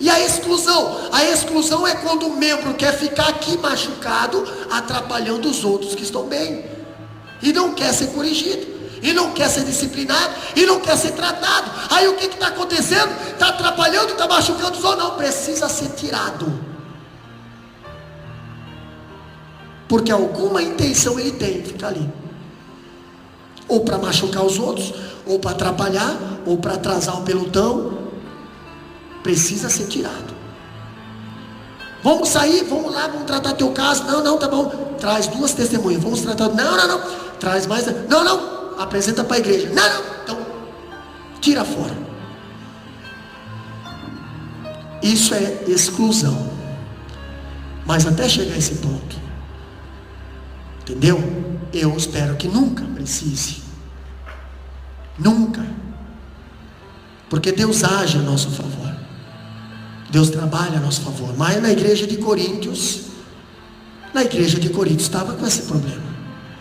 E a exclusão? A exclusão é quando o membro quer ficar aqui machucado, atrapalhando os outros que estão bem, e não quer ser corrigido, e não quer ser disciplinado, e não quer ser tratado. Aí o que está acontecendo? Está atrapalhando, está machucando os outros. Não, precisa ser tirado. Porque alguma intenção ele tem de ficar ali, ou para machucar os outros, ou para atrapalhar, ou para atrasar o pelotão. Precisa ser tirado. Vamos sair, vamos lá, vamos tratar teu caso. Não, tá bom, traz 2 testemunhas, vamos tratar. Não, traz mais. Não, apresenta para a igreja. Não, então tira fora. Isso é exclusão. Mas até chegar a esse ponto, entendeu? Eu espero que nunca precise. Nunca. Porque Deus age a nosso favor. Deus trabalha a nosso favor. Mas na igreja de Coríntios estava com esse problema.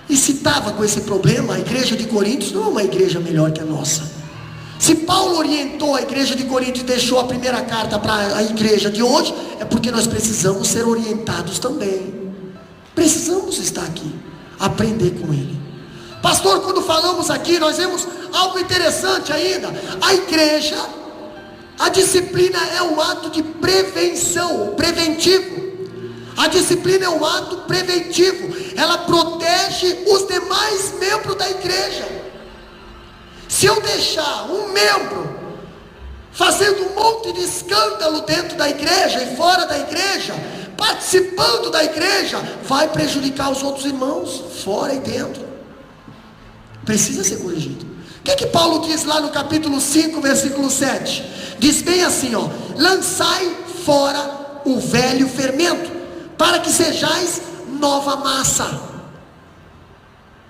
E se estava com esse problema, a igreja de Coríntios não é uma igreja melhor que a nossa. Se Paulo orientou a igreja de Coríntios e deixou a primeira carta para a igreja de hoje, é porque nós precisamos ser orientados também. Precisamos estar aqui, aprender com ele. Pastor, quando falamos aqui, nós vemos algo interessante ainda. A igreja, a disciplina é um ato de prevenção, preventivo. A disciplina é um ato preventivo. Ela protege os demais membros da igreja. Se eu deixar um membro fazendo um monte de escândalo dentro da igreja e fora da igreja, participando da igreja, vai prejudicar os outros irmãos, fora e dentro. Precisa ser corrigido. O que Paulo diz lá no capítulo 5, versículo 7? Diz bem assim, ó: lançai fora o velho fermento, para que sejais nova massa.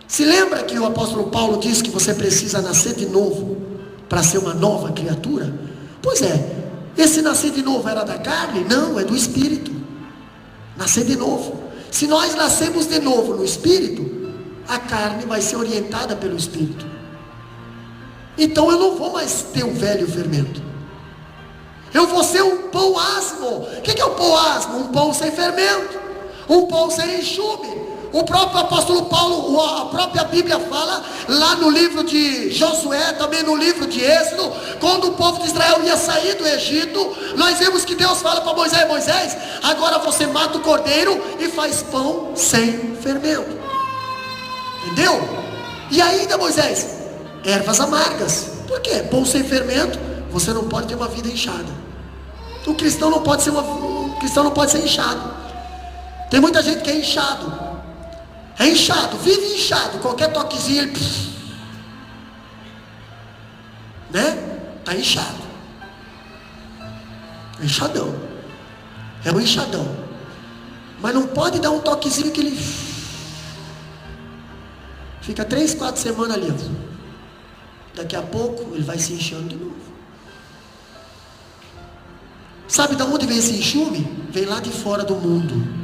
Se lembra que o apóstolo Paulo diz que você precisa nascer de novo para ser uma nova criatura? Pois é, esse nascer de novo era da carne? Não, é do Espírito. Nascer de novo. Se nós nascemos de novo no Espírito, a carne vai ser orientada pelo Espírito. Então eu não vou mais ter o velho fermento. Eu vou ser um pão asmo. O que é o pão asmo? Um pão sem fermento, um pão sem enxume. O próprio apóstolo Paulo, a própria Bíblia fala, lá no livro de Josué, também no livro de Êxodo, quando o povo de Israel ia sair do Egito, nós vemos que Deus fala para Moisés: Moisés, agora você mata o cordeiro e faz pão sem fermento. Entendeu? E ainda, Moisés, ervas amargas. Por quê? Pão sem fermento, você não pode ter uma vida inchada. O cristão não pode ser inchado. Tem muita gente que é inchado. É inchado, vive inchado. Qualquer toquezinho ele, né? Está inchado. É inchadão. É um inchadão. Mas não pode dar um toquezinho que ele fica 3, 4 semanas ali, ó. Daqui a pouco ele vai se inchando de novo. Sabe de onde vem esse enxume? Vem lá de fora do mundo.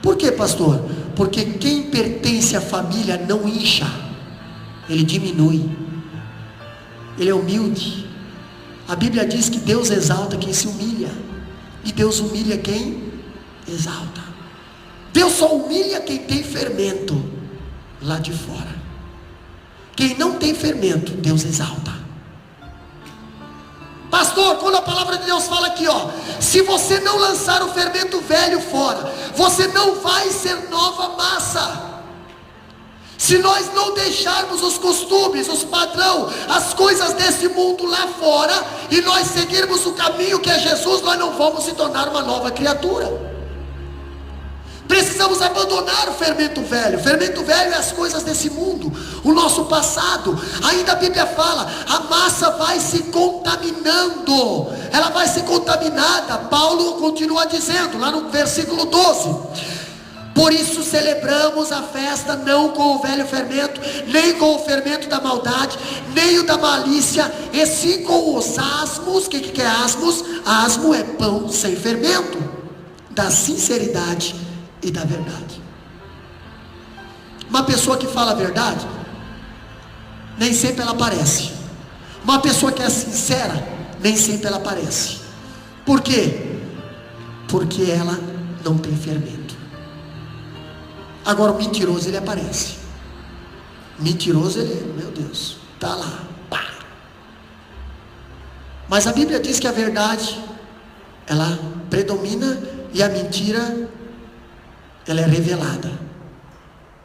Por quê, pastor? Porque quem pertence à família não incha, ele diminui, ele é humilde. A Bíblia diz que Deus exalta quem se humilha, e Deus humilha quem exalta. Deus só humilha quem tem fermento lá de fora. Quem não tem fermento, Deus exalta. Pastor, quando a palavra de Deus fala aqui, ó, se você não lançar o fermento velho fora, você não vai ser nova massa. Se nós não deixarmos os costumes, os padrões, as coisas desse mundo lá fora, e nós seguirmos o caminho que é Jesus, nós não vamos se tornar uma nova criatura. Precisamos abandonar o fermento velho. O fermento velho é as coisas desse mundo, o nosso passado. Ainda a Bíblia fala, a massa vai se contaminando, ela vai ser contaminada. Paulo continua dizendo, lá no versículo 12: Por isso celebramos a festa não com o velho fermento, nem com o fermento da maldade, nem o da malícia, e sim com os asmos. O que é asmos? Asmo é pão sem fermento, da sinceridade e da verdade. Uma pessoa que fala a verdade, nem sempre ela aparece. Uma pessoa que é sincera, nem sempre ela aparece. Por quê? Porque ela não tem fermento. Agora o mentiroso, ele aparece. Mentiroso, ele, meu Deus, está lá, pá. Mas a Bíblia diz que a verdade, ela predomina, e a mentira, ela é revelada.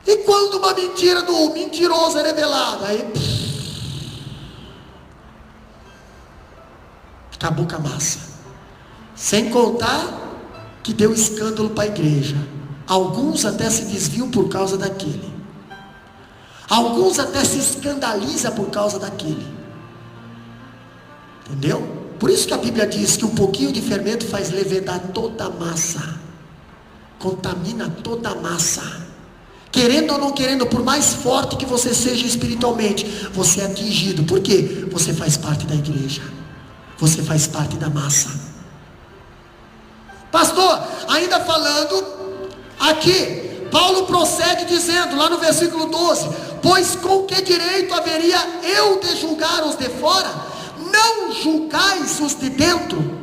E quando uma mentira do mentiroso é revelada, aí acabou com a massa. Sem contar que deu escândalo para a igreja. Alguns até se desviam por causa daquele. Alguns até se escandalizam por causa daquele. Entendeu? Por isso que a Bíblia diz que um pouquinho de fermento faz levedar toda a massa. Contamina toda a massa. Querendo ou não querendo, por mais forte que você seja espiritualmente, você é atingido. Por quê? Você faz parte da igreja. Você faz parte da massa. Pastor, ainda falando aqui, Paulo prossegue dizendo, lá no versículo 12: pois com que direito haveria eu de julgar os de fora? Não julgais os de dentro.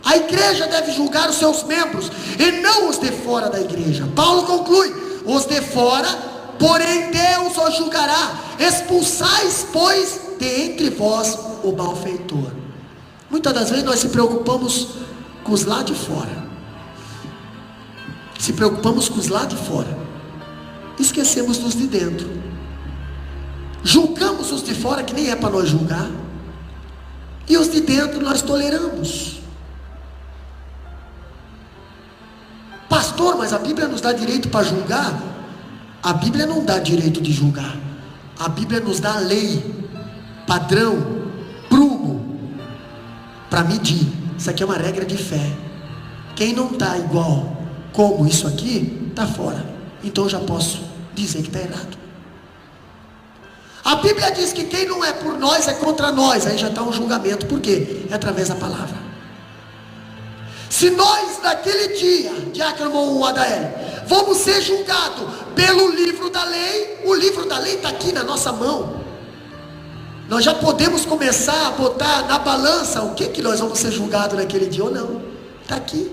A igreja deve julgar os seus membros, e não os de fora da igreja. Paulo conclui: os de fora, porém Deus os julgará. Expulsais, pois, de entre vós o malfeitor. Muitas das vezes nós se preocupamos com os lá de fora. Se preocupamos com os lá de fora. Esquecemos dos de dentro. Julgamos os de fora, que nem é para nós julgar. E os de dentro nós toleramos. Pastor, mas a Bíblia nos dá direito para julgar? A Bíblia não dá direito de julgar. A Bíblia nos dá lei, padrão, prumo, para medir. Isso aqui é uma regra de fé. Quem não está igual como isso aqui, está fora. Então eu já posso dizer que está errado. A Bíblia diz que quem não é por nós é contra nós. Aí já está um julgamento. Por quê? É através da palavra. Se nós naquele dia, Diácono Adael, vamos ser julgados pelo livro da lei, o livro da lei está aqui na nossa mão. Nós já podemos começar a botar na balança o que nós vamos ser julgados naquele dia ou não. Está aqui.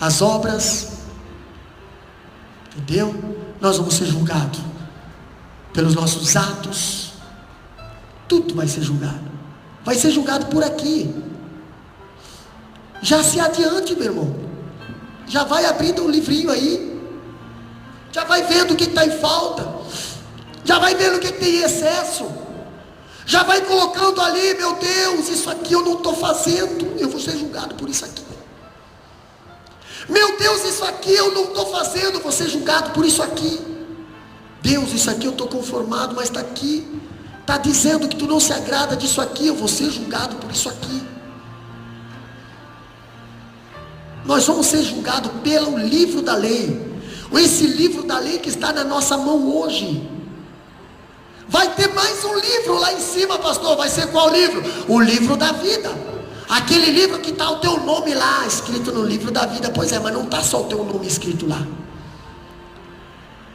As obras, entendeu? Nós vamos ser julgados pelos nossos atos. Tudo vai ser julgado. Vai ser julgado por aqui. Já se adiante, meu irmão. Já vai abrindo um livrinho aí. Já vai vendo o que está em falta. Já vai vendo o que tem em excesso. Já vai colocando ali, meu Deus, isso aqui eu não estou fazendo. Eu vou ser julgado por isso aqui. Meu Deus, isso aqui eu não estou fazendo. Vou ser julgado por isso aqui. Deus, isso aqui eu estou conformado, mas está aqui. Está dizendo que tu não se agrada disso aqui. Eu vou ser julgado por isso aqui. Nós vamos ser julgados pelo livro da lei. Esse livro da lei que está na nossa mão hoje. Vai ter mais um livro lá em cima, pastor. Vai ser qual livro? O livro da vida. Aquele livro que está o teu nome lá, escrito no livro da vida. Pois é, mas não está só o teu nome escrito lá.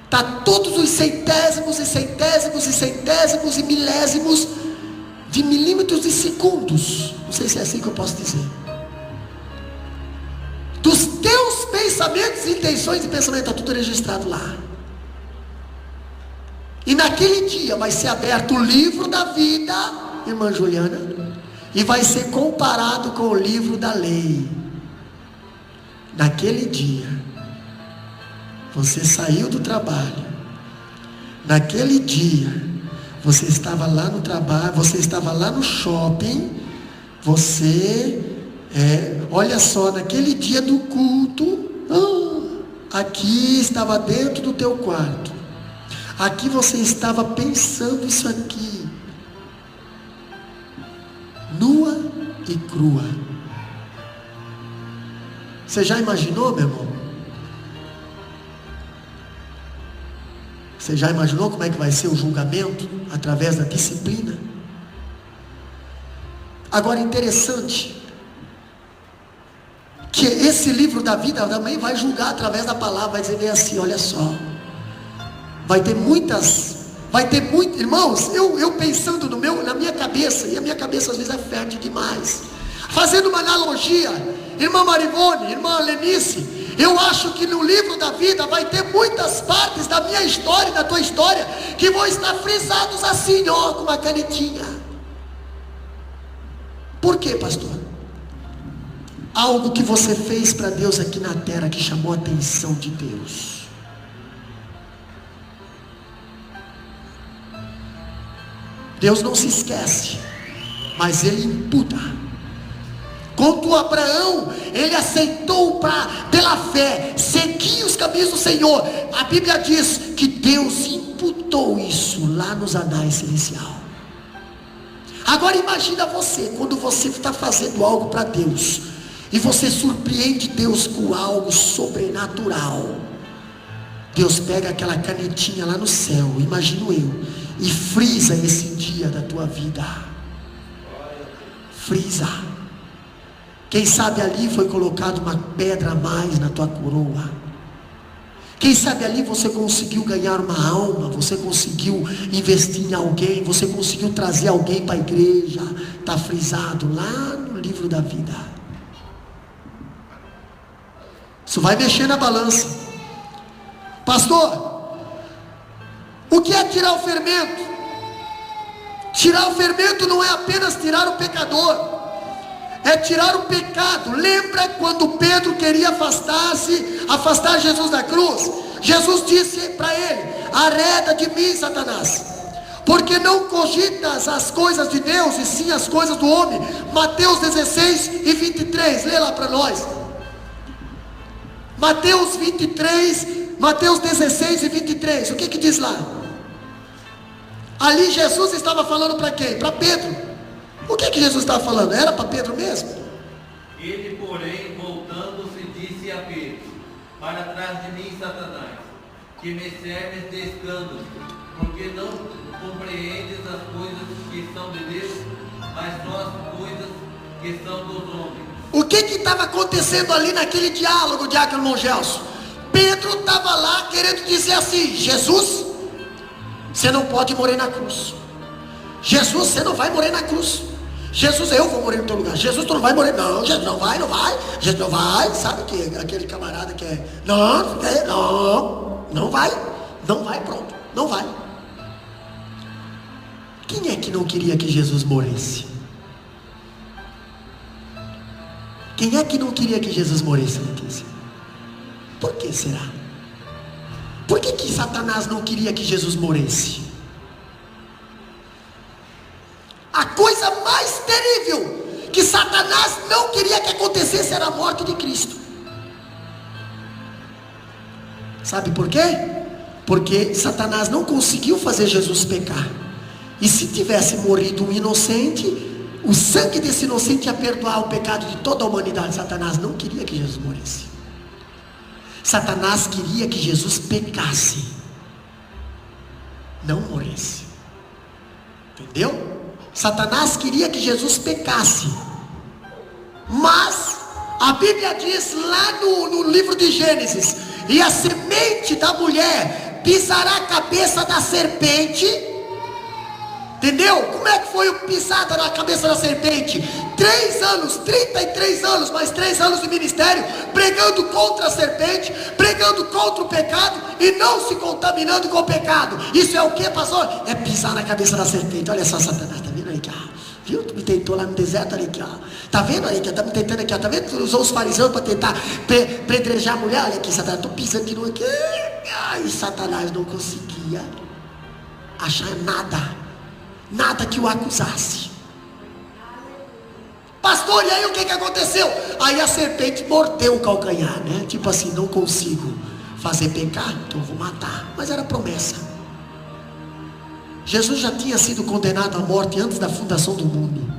Está todos os centésimos e centésimos e centésimos e milésimos de milímetros de segundos. Não sei se é assim que eu posso dizer. Dos teus pensamentos, intenções e pensamentos, está tudo registrado lá. E naquele dia vai ser aberto o livro da vida, irmã Juliana, e vai ser comparado com o livro da lei. Naquele dia, você saiu do trabalho. Naquele dia, você estava lá no trabalho, você estava lá no shopping, olha só, naquele dia do culto, aqui estava dentro do teu quarto, aqui você estava pensando isso aqui, nua e crua. Você já imaginou, meu irmão? Você já imaginou como é que vai ser o julgamento? Através da disciplina. Agora, interessante que esse livro da vida também vai julgar através da palavra. Vai dizer assim, olha só, vai ter muitos, irmãos, eu pensando na minha cabeça, e a minha cabeça às vezes é fértil demais, fazendo uma analogia, irmã Marivone, irmã Lenice, eu acho que no livro da vida vai ter muitas partes da minha história e da tua história que vão estar frisados assim, ó, com uma canetinha. Por quê, pastor? Algo que você fez para Deus aqui na terra que chamou a atenção de Deus. Deus não se esquece, mas Ele imputa. Quanto a Abraão, ele aceitou pela fé, seguir os caminhos do Senhor. A Bíblia diz que Deus imputou isso lá nos anais celestiais. Agora imagina você, quando você está fazendo algo para Deus, e você surpreende Deus com algo sobrenatural. Deus pega aquela canetinha lá no céu, imagino eu, e frisa esse dia da tua vida. Frisa. Quem sabe ali foi colocado uma pedra a mais na tua coroa. Quem sabe ali você conseguiu ganhar uma alma, você conseguiu investir em alguém, você conseguiu trazer alguém para a igreja. Está frisado lá no livro da vida. Isso vai mexer na balança. Pastor, o que é tirar o fermento? Tirar o fermento não é apenas tirar o pecador, é tirar o pecado. Lembra quando Pedro queria afastar Jesus da cruz? Jesus disse para ele: arreda de mim, Satanás, porque não cogitas as coisas de Deus, e sim as coisas do homem. Mateus 16 e 23, lê lá para nós. Mateus 16 e 23, o que diz lá? Ali Jesus estava falando para quem? Para Pedro. O que Jesus estava falando? Era para Pedro mesmo? Ele, porém, voltando-se, disse a Pedro: para trás de mim, Satanás, que me serves de escândalo, porque não compreendes as coisas que são de Deus, mas só as coisas que são dos homens. O que estava acontecendo ali naquele diálogo, diácono Mongelson? Pedro estava lá querendo dizer assim: Jesus, você não pode morrer na cruz. Jesus, você não vai morrer na cruz. Jesus, eu vou morrer no teu lugar. Jesus, tu não vai morrer. Não, Jesus, não vai. Jesus, não vai. Sabe que aquele camarada que é, não vai, pronto, não vai. Quem é que não queria que Jesus morresse? Quem é que não queria que Jesus morresse, Letícia? Por que será? Por que Satanás não queria que Jesus morresse? A coisa mais terrível que Satanás não queria que acontecesse era a morte de Cristo. Sabe por quê? Porque Satanás não conseguiu fazer Jesus pecar. E se tivesse morrido um inocente, o sangue desse inocente ia perdoar o pecado de toda a humanidade. Satanás não queria que Jesus morresse. Satanás queria que Jesus pecasse, não morresse. Entendeu? Satanás queria que Jesus pecasse. Mas a Bíblia diz lá no livro de Gênesis: e a semente da mulher pisará a cabeça da serpente. Entendeu? Como é que foi o pisada na cabeça da serpente? 3 anos, 33 anos, mais 3 anos de ministério, pregando contra a serpente, pregando contra o pecado e não se contaminando com o pecado. Isso é o que, pastor? É pisar na cabeça da serpente. Olha só, Satanás, tá vendo aí que, viu? Tu me tentou lá no deserto, olha aqui, ó. Tá vendo aí que tá me tentando aqui, ó. Tá vendo que tu usou os fariseus para tentar pedrejar a mulher? Olha aqui, Satanás, tô pisando aqui no aqui. Ai, Satanás não conseguia achar nada que o acusasse. Pastor, e aí o que aconteceu? Aí a serpente mordeu o calcanhar, né? Tipo assim, não consigo fazer pecar, então eu vou matar. Mas era promessa. Jesus já tinha sido condenado à morte antes da fundação do mundo.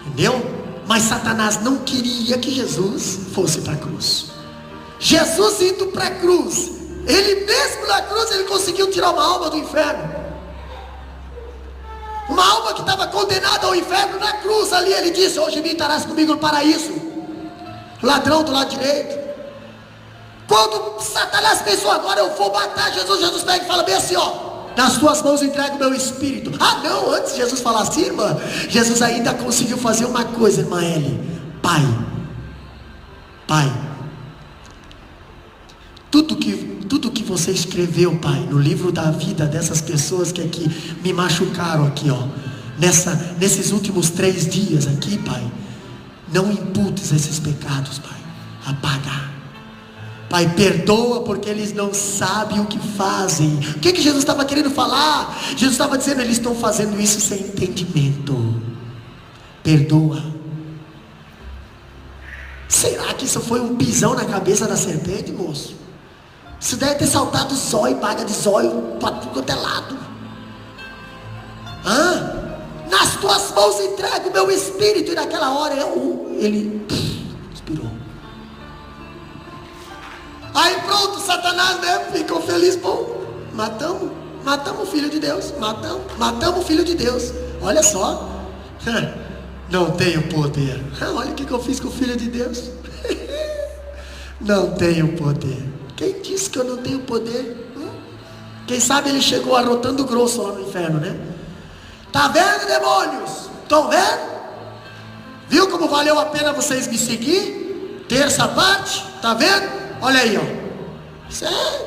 Entendeu? Mas Satanás não queria que Jesus fosse para a cruz. Jesus indo para a cruz Ele mesmo na cruz, ele conseguiu tirar uma alma do inferno. Uma alma que estava condenada ao inferno na cruz. Ali ele disse: hoje estarás comigo no paraíso. Ladrão do lado direito. Quando Satanás pensou: agora eu vou matar Jesus, Jesus pega e fala bem assim: ó, nas tuas mãos entrego o meu espírito. Ah não, antes de Jesus falar assim, irmã, Jesus ainda conseguiu fazer uma coisa, irmã Eli. Pai, tudo que você escreveu, Pai, no livro da vida dessas pessoas que aqui me machucaram aqui, ó, nesses últimos 3 dias aqui, Pai, não imputes esses pecados, Pai, apaga. Pai, perdoa porque eles não sabem o que fazem. O que Jesus estava querendo falar? Jesus estava dizendo: eles estão fazendo isso sem entendimento. Perdoa. Será que isso foi um pisão na cabeça da serpente, moço? Isso deve ter saltado zóio, baga de zóio para tudo quanto é lado. Nas tuas mãos entrego o meu espírito. E naquela hora ele expirou. Aí pronto, Satanás, né, ficou feliz. Bom, matamos o filho de Deus. Matamos o filho de Deus. Olha só. Não tenho poder. Olha o que eu fiz com o filho de Deus. Não tenho poder. Quem disse que eu não tenho poder? Quem sabe ele chegou arrotando grosso lá no inferno, né? Tá vendo, demônios? Estão vendo? Viu como valeu a pena vocês me seguir? Terça parte, tá vendo? Olha aí, ó.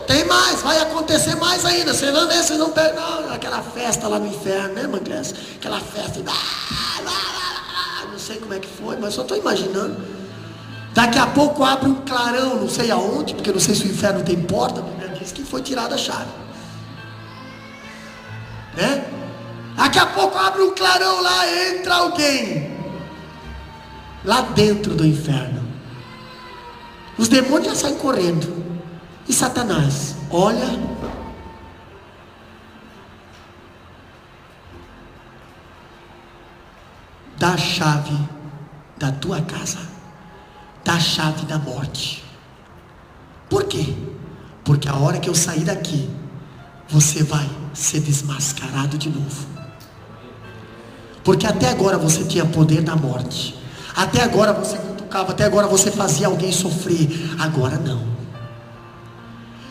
Tem mais, vai acontecer mais ainda. Vocês não pegam aquela festa lá no inferno, né, Mancrés? Aquela festa, não sei como é que foi, mas só estou imaginando. Daqui a pouco abre um clarão, não sei aonde, porque não sei se o inferno tem porta. A Bíblia diz que foi tirada a chave, né? Daqui a pouco abre um clarão lá, entra alguém lá dentro do inferno. Os demônios já saem correndo. E Satanás olha, dá a chave da tua casa, dá a chave da morte. Por quê? Porque a hora que eu sair daqui, você vai ser desmascarado de novo. Porque até agora você tinha poder da morte. Até agora você cutucava, até agora você fazia alguém sofrer. Agora não.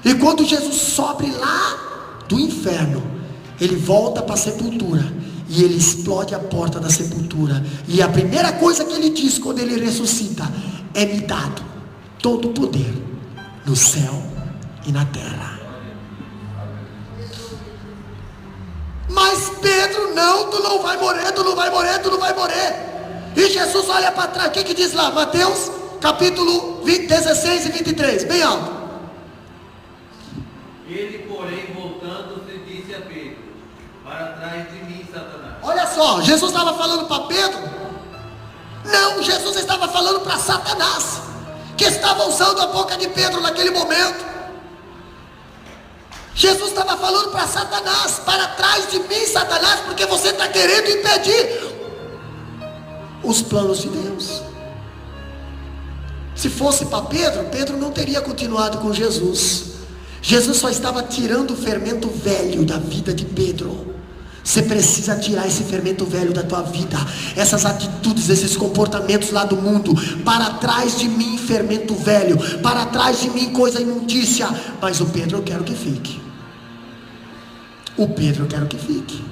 E quando Jesus sobe lá do inferno, ele volta para a sepultura e ele explode a porta da sepultura. E a primeira coisa que ele diz quando ele ressuscita: é me dado todo o poder no céu e na terra. Mas Pedro: não, tu não vai morrer, tu não vai morrer, tu não vai morrer. E Jesus olha para trás. O que diz lá? Mateus capítulo 16 e 23, bem alto. Ele, porém, voltando-se, disse a Pedro: para trás de mim, Satanás. Olha só, Jesus estava falando para Pedro? Não, Jesus estava falando para Satanás, que estava usando a boca de Pedro naquele momento. Jesus estava falando para Satanás: para trás de mim, Satanás, porque você está querendo impedir os planos de Deus. Se fosse para Pedro, Pedro não teria continuado com Jesus. Jesus só estava tirando o fermento velho da vida de Pedro. Você precisa tirar esse fermento velho da tua vida, essas atitudes, esses comportamentos lá do mundo. Para trás de mim, fermento velho. Para trás de mim, coisa imundícia. Mas o Pedro eu quero que fique. O Pedro eu quero que fique.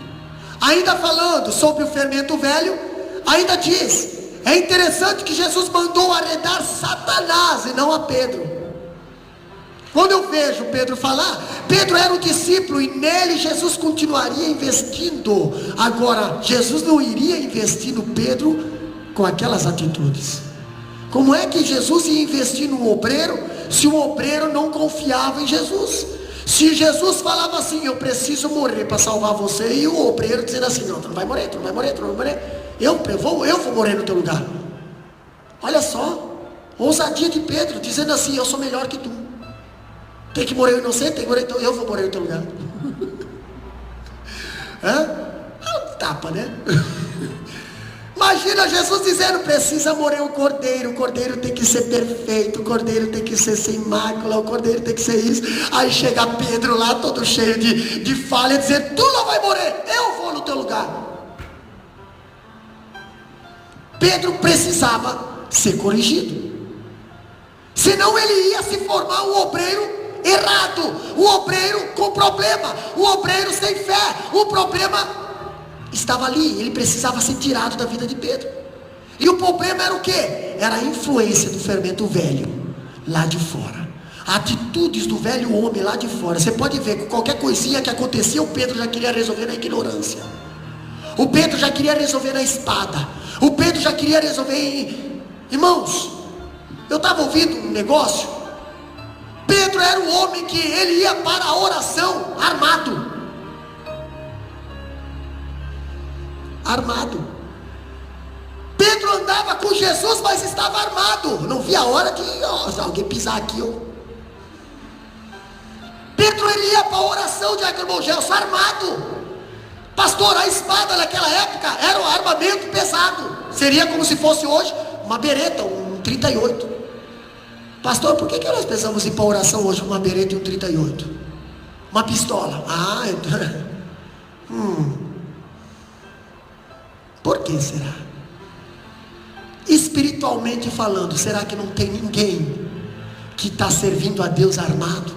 Ainda falando sobre o fermento velho, ainda diz: é interessante que Jesus mandou arredar Satanás e não a Pedro. Quando eu vejo Pedro falar, Pedro era um discípulo e nele Jesus continuaria investindo. Agora, Jesus não iria investir no Pedro com aquelas atitudes. Como é que Jesus ia investir no obreiro se o obreiro não confiava em Jesus? Se Jesus falava assim: eu preciso morrer para salvar você, e o obreiro dizendo assim: não, tu não vai morrer, tu não vai morrer, tu não vai morrer, eu vou morrer no teu lugar. Olha só, ousadia de Pedro, dizendo assim: eu sou melhor que tu. Tem que morrer o inocente, tem que morrer, então eu vou morrer no teu lugar. Tapa, né? Imagina Jesus dizendo: precisa morrer o cordeiro tem que ser perfeito, o cordeiro tem que ser sem mácula, o cordeiro tem que ser isso. Aí chega Pedro lá todo cheio de falha, dizendo: tu não vai morrer, eu vou no teu lugar. Pedro precisava ser corrigido, senão ele ia se formar um obreiro errado, um obreiro com problema, um obreiro sem fé. O problema estava ali, ele precisava ser tirado da vida de Pedro. E o problema era o quê? Era a influência do fermento velho lá de fora, atitudes do velho homem lá de fora. Você pode ver que qualquer coisinha que acontecia, o Pedro já queria resolver na ignorância, o Pedro já queria resolver na espada, o Pedro já queria resolver Irmãos, eu estava ouvindo um negócio. Pedro era um homem que ele ia para a oração armado. Pedro andava com Jesus, mas estava armado. Não via a hora de se alguém pisar aqui. Pedro, ele ia para a oração de irmão Gelson armado. Pastor, a espada naquela época era um armamento pesado. Seria como se fosse hoje uma bereta, um 38. Pastor, por que nós precisamos ir para a oração hoje com uma bereta e um 38? Uma pistola. Por que será? Espiritualmente falando, será que não tem ninguém que está servindo a Deus armado?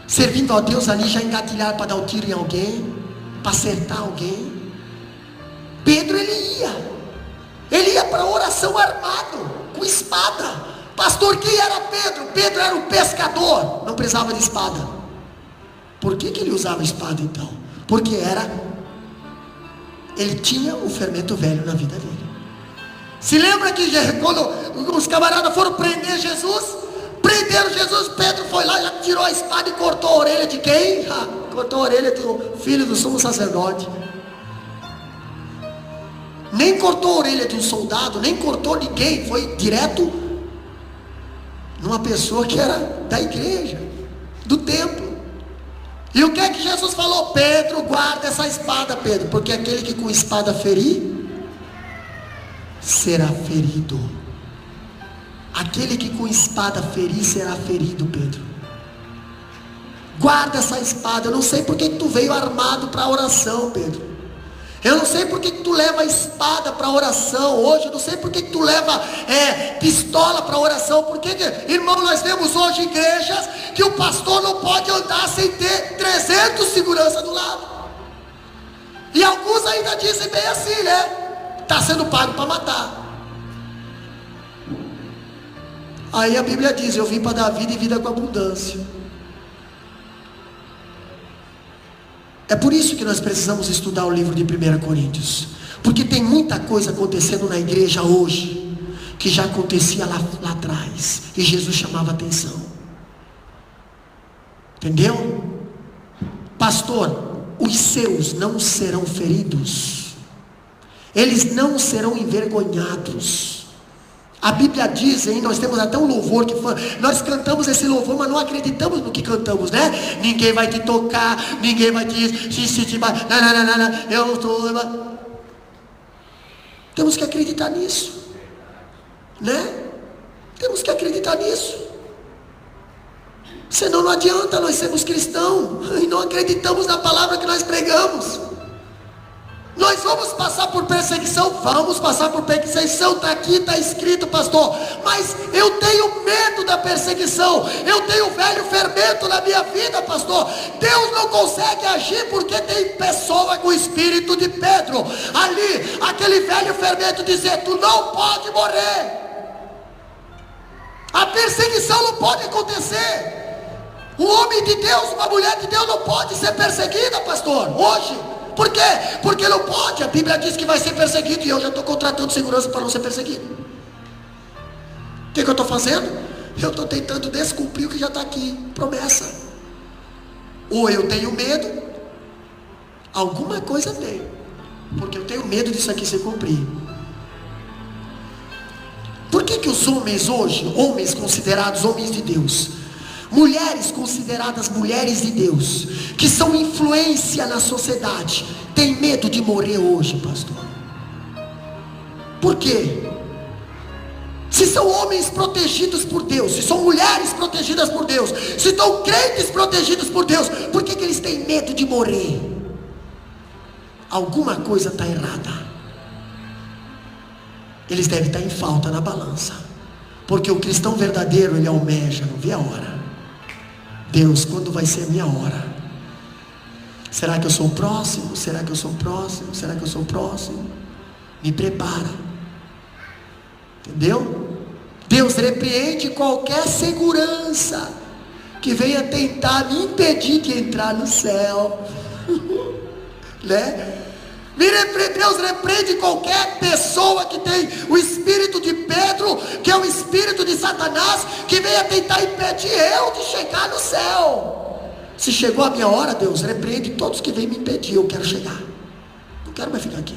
Servindo a Deus ali já engatilhado para dar o tiro em alguém, para acertar alguém? Pedro, ele ia para a oração armado, com espada. Pastor, quem era Pedro? Pedro era um pescador, não precisava de espada. Por que ele usava espada então? Porque ele tinha o fermento velho na vida dele. Se lembra que quando os camaradas foram prender Jesus, prenderam Jesus, Pedro foi lá, já tirou a espada e cortou a orelha de quem? Cortou a orelha do filho do sumo sacerdote. Nem cortou a orelha de um soldado, nem cortou ninguém, foi direto numa pessoa que era da igreja, do templo. E o que é que Jesus falou? Pedro, guarda essa espada, Pedro, porque aquele que com espada ferir, será ferido. Aquele que com espada ferir, será ferido, Pedro. Guarda essa espada. Eu não sei porque tu veio armado para a oração, Pedro. Eu não sei porque tu leva espada para a oração hoje. Eu não sei porque tu leva pistola para a oração. Porque, irmão, nós vemos hoje igrejas que o pastor não pode andar sem ter 300 segurança do lado. E alguns ainda dizem bem assim, né? Está sendo pago para matar. Aí a Bíblia diz: eu vim para dar vida e vida com abundância. É por isso que nós precisamos estudar o livro de 1 Coríntios, porque tem muita coisa acontecendo na igreja hoje que já acontecia lá atrás, e Jesus chamava atenção. Entendeu? Pastor, os seus não serão feridos, eles não serão envergonhados. A Bíblia diz, hein, nós temos até um louvor que nós cantamos esse louvor, mas não acreditamos no que cantamos, né? Ninguém vai te tocar, ninguém vai te eu estou. Temos que acreditar nisso, né? Temos que acreditar nisso. Senão não adianta nós sermos cristãos e não acreditamos na palavra que nós pregamos. Nós vamos passar por perseguição, vamos passar por perseguição, está aqui, está escrito, pastor, mas eu tenho medo da perseguição, eu tenho velho fermento na minha vida, pastor. Deus não consegue agir porque tem pessoa com o espírito de Pedro ali, aquele velho fermento dizer: tu não pode morrer. A perseguição não pode acontecer. Um homem de Deus, uma mulher de Deus não pode ser perseguida, pastor, hoje. Por quê? Porque não pode. A Bíblia diz que vai ser perseguido, e eu já estou contratando segurança para não ser perseguido. O que eu estou fazendo? Eu estou tentando descumprir o que já está aqui, promessa. Ou eu tenho medo, alguma coisa tem, porque eu tenho medo disso aqui se cumprir. Por que os homens hoje, homens considerados homens de Deus, mulheres consideradas mulheres de Deus, que são influência na sociedade, tem medo de morrer hoje, pastor? Por quê? Se são homens protegidos por Deus, se são mulheres protegidas por Deus, se estão crentes protegidos por Deus, por que eles têm medo de morrer? Alguma coisa está errada. Eles devem estar em falta na balança, porque o cristão verdadeiro, ele almeja, não vê a hora. Deus, quando vai ser a minha hora? Será que eu sou o próximo? Será que eu sou o próximo? Será que eu sou o próximo? Me prepara. Entendeu? Deus repreende qualquer segurança que venha tentar me impedir de entrar no céu. Né? Deus repreende qualquer pessoa que tem o espírito de Pedro, que é o espírito de Satanás, que venha tentar impedir eu de chegar no céu. Se chegou a minha hora, Deus repreende todos que vêm me impedir. Eu quero chegar, não quero mais ficar aqui.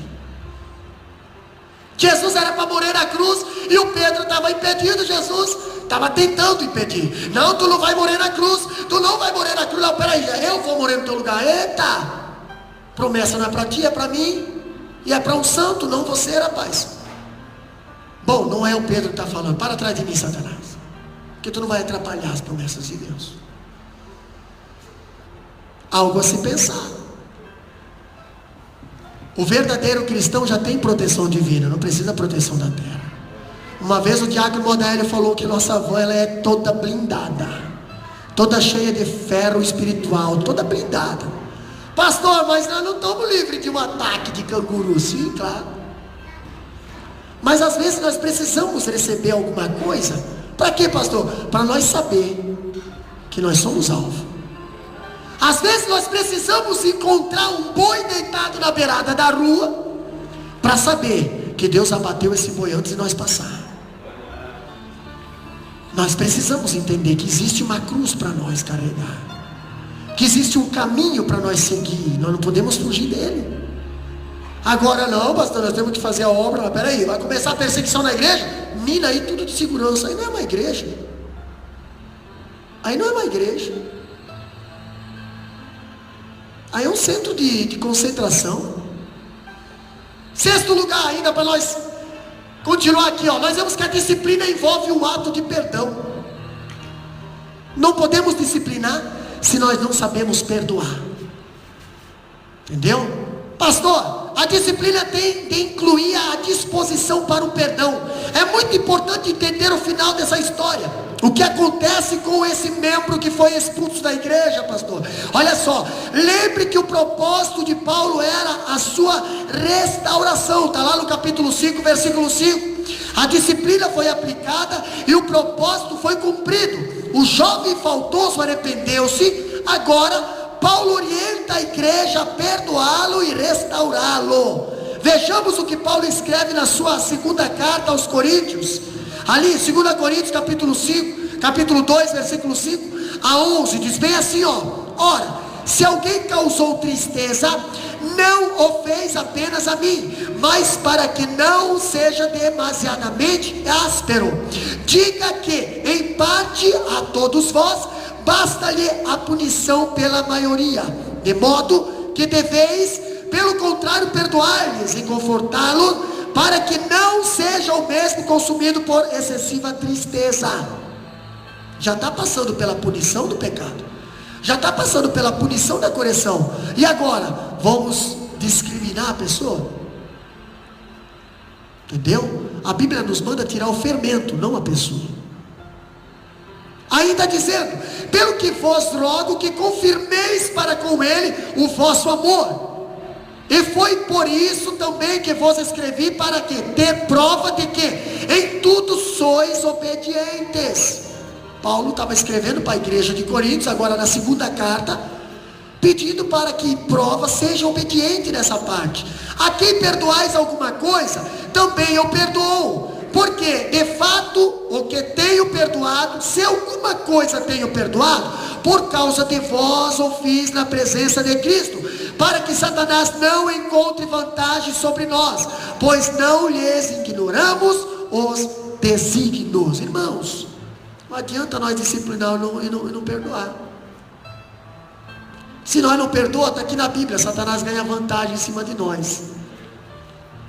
Jesus era para morrer na cruz e o Pedro estava impedindo. Jesus estava tentando impedir. Não, tu não vai morrer na cruz, tu não vai morrer na cruz. Não, peraí, eu vou morrer no teu lugar. Eita, promessa não é para ti, é para mim, e é para um santo, não você, rapaz. Bom, não é o Pedro que está falando. Para trás de mim, Satanás, porque tu não vai atrapalhar as promessas de Deus. Algo a se pensar. O verdadeiro cristão já tem proteção divina, não precisa proteção da terra. Uma vez o diácono Modaélio falou que nossa avó, ela é toda blindada, toda cheia de ferro espiritual, toda blindada. Pastor, mas nós não estamos livres de um ataque de canguru. Sim, claro. Mas às vezes nós precisamos receber alguma coisa. Para quê, pastor? Para nós saber que nós somos alvo. Às vezes nós precisamos encontrar um boi deitado na beirada da rua, para saber que Deus abateu esse boi antes de nós passar. Nós precisamos entender que existe uma cruz para nós carregar, que existe um caminho para nós seguir. Nós não podemos fugir dele. Agora não, pastor, nós temos que fazer a obra. Mas peraí, vai começar a perseguição na igreja? Mina aí, tudo de segurança. Aí não é uma igreja. Aí não é uma igreja. Aí é um centro de concentração. Sexto lugar ainda, para nós continuar aqui, ó. Nós vemos que a disciplina envolve um ato de perdão. Não podemos disciplinar se nós não sabemos perdoar. Entendeu? Pastor, a disciplina tem de incluir a disposição para o perdão. É muito importante entender o final dessa história. O que acontece com esse membro que foi expulso da igreja, pastor? Olha só, lembre que o propósito de Paulo era a sua restauração. Está lá no capítulo 5, versículo 5. A disciplina foi aplicada e o propósito foi cumprido. O jovem faltoso arrependeu-se. Agora, Paulo orienta a igreja a perdoá-lo e restaurá-lo. Vejamos o que Paulo escreve na sua segunda carta aos Coríntios. Ali, 2 Coríntios capítulo 5, capítulo 2, versículo 5 a 11, diz bem assim, ó: ora, se alguém causou tristeza, não o fez apenas a mim, mas para que não seja demasiadamente áspero, diga que, em parte a todos vós, basta-lhe a punição pela maioria, de modo que deveis, pelo contrário, perdoar-lhes e confortá-los, para que não seja o mesmo consumido por excessiva tristeza. Já está passando pela punição do pecado, já está passando pela punição da correção, e agora vamos discriminar a pessoa? Entendeu? A Bíblia nos manda tirar o fermento, não a pessoa. Aí está dizendo: pelo que vos rogo que confirmeis para com ele o vosso amor. E foi por isso também que vos escrevi, para que ter prova de que em tudo sois obedientes. Paulo estava escrevendo para a igreja de Coríntios, agora na segunda carta, pedindo para que prova seja obediente nessa parte. A quem perdoais alguma coisa, também eu perdoo. Porque de fato o que tenho perdoado, se alguma coisa tenho perdoado, por causa de vós o fiz na presença de Cristo, para que Satanás não encontre vantagem sobre nós, pois não lhes ignoramos os desígnios. Irmãos, não adianta nós disciplinar e não perdoar. Se nós não perdoamos, está aqui na Bíblia, Satanás ganha vantagem em cima de nós.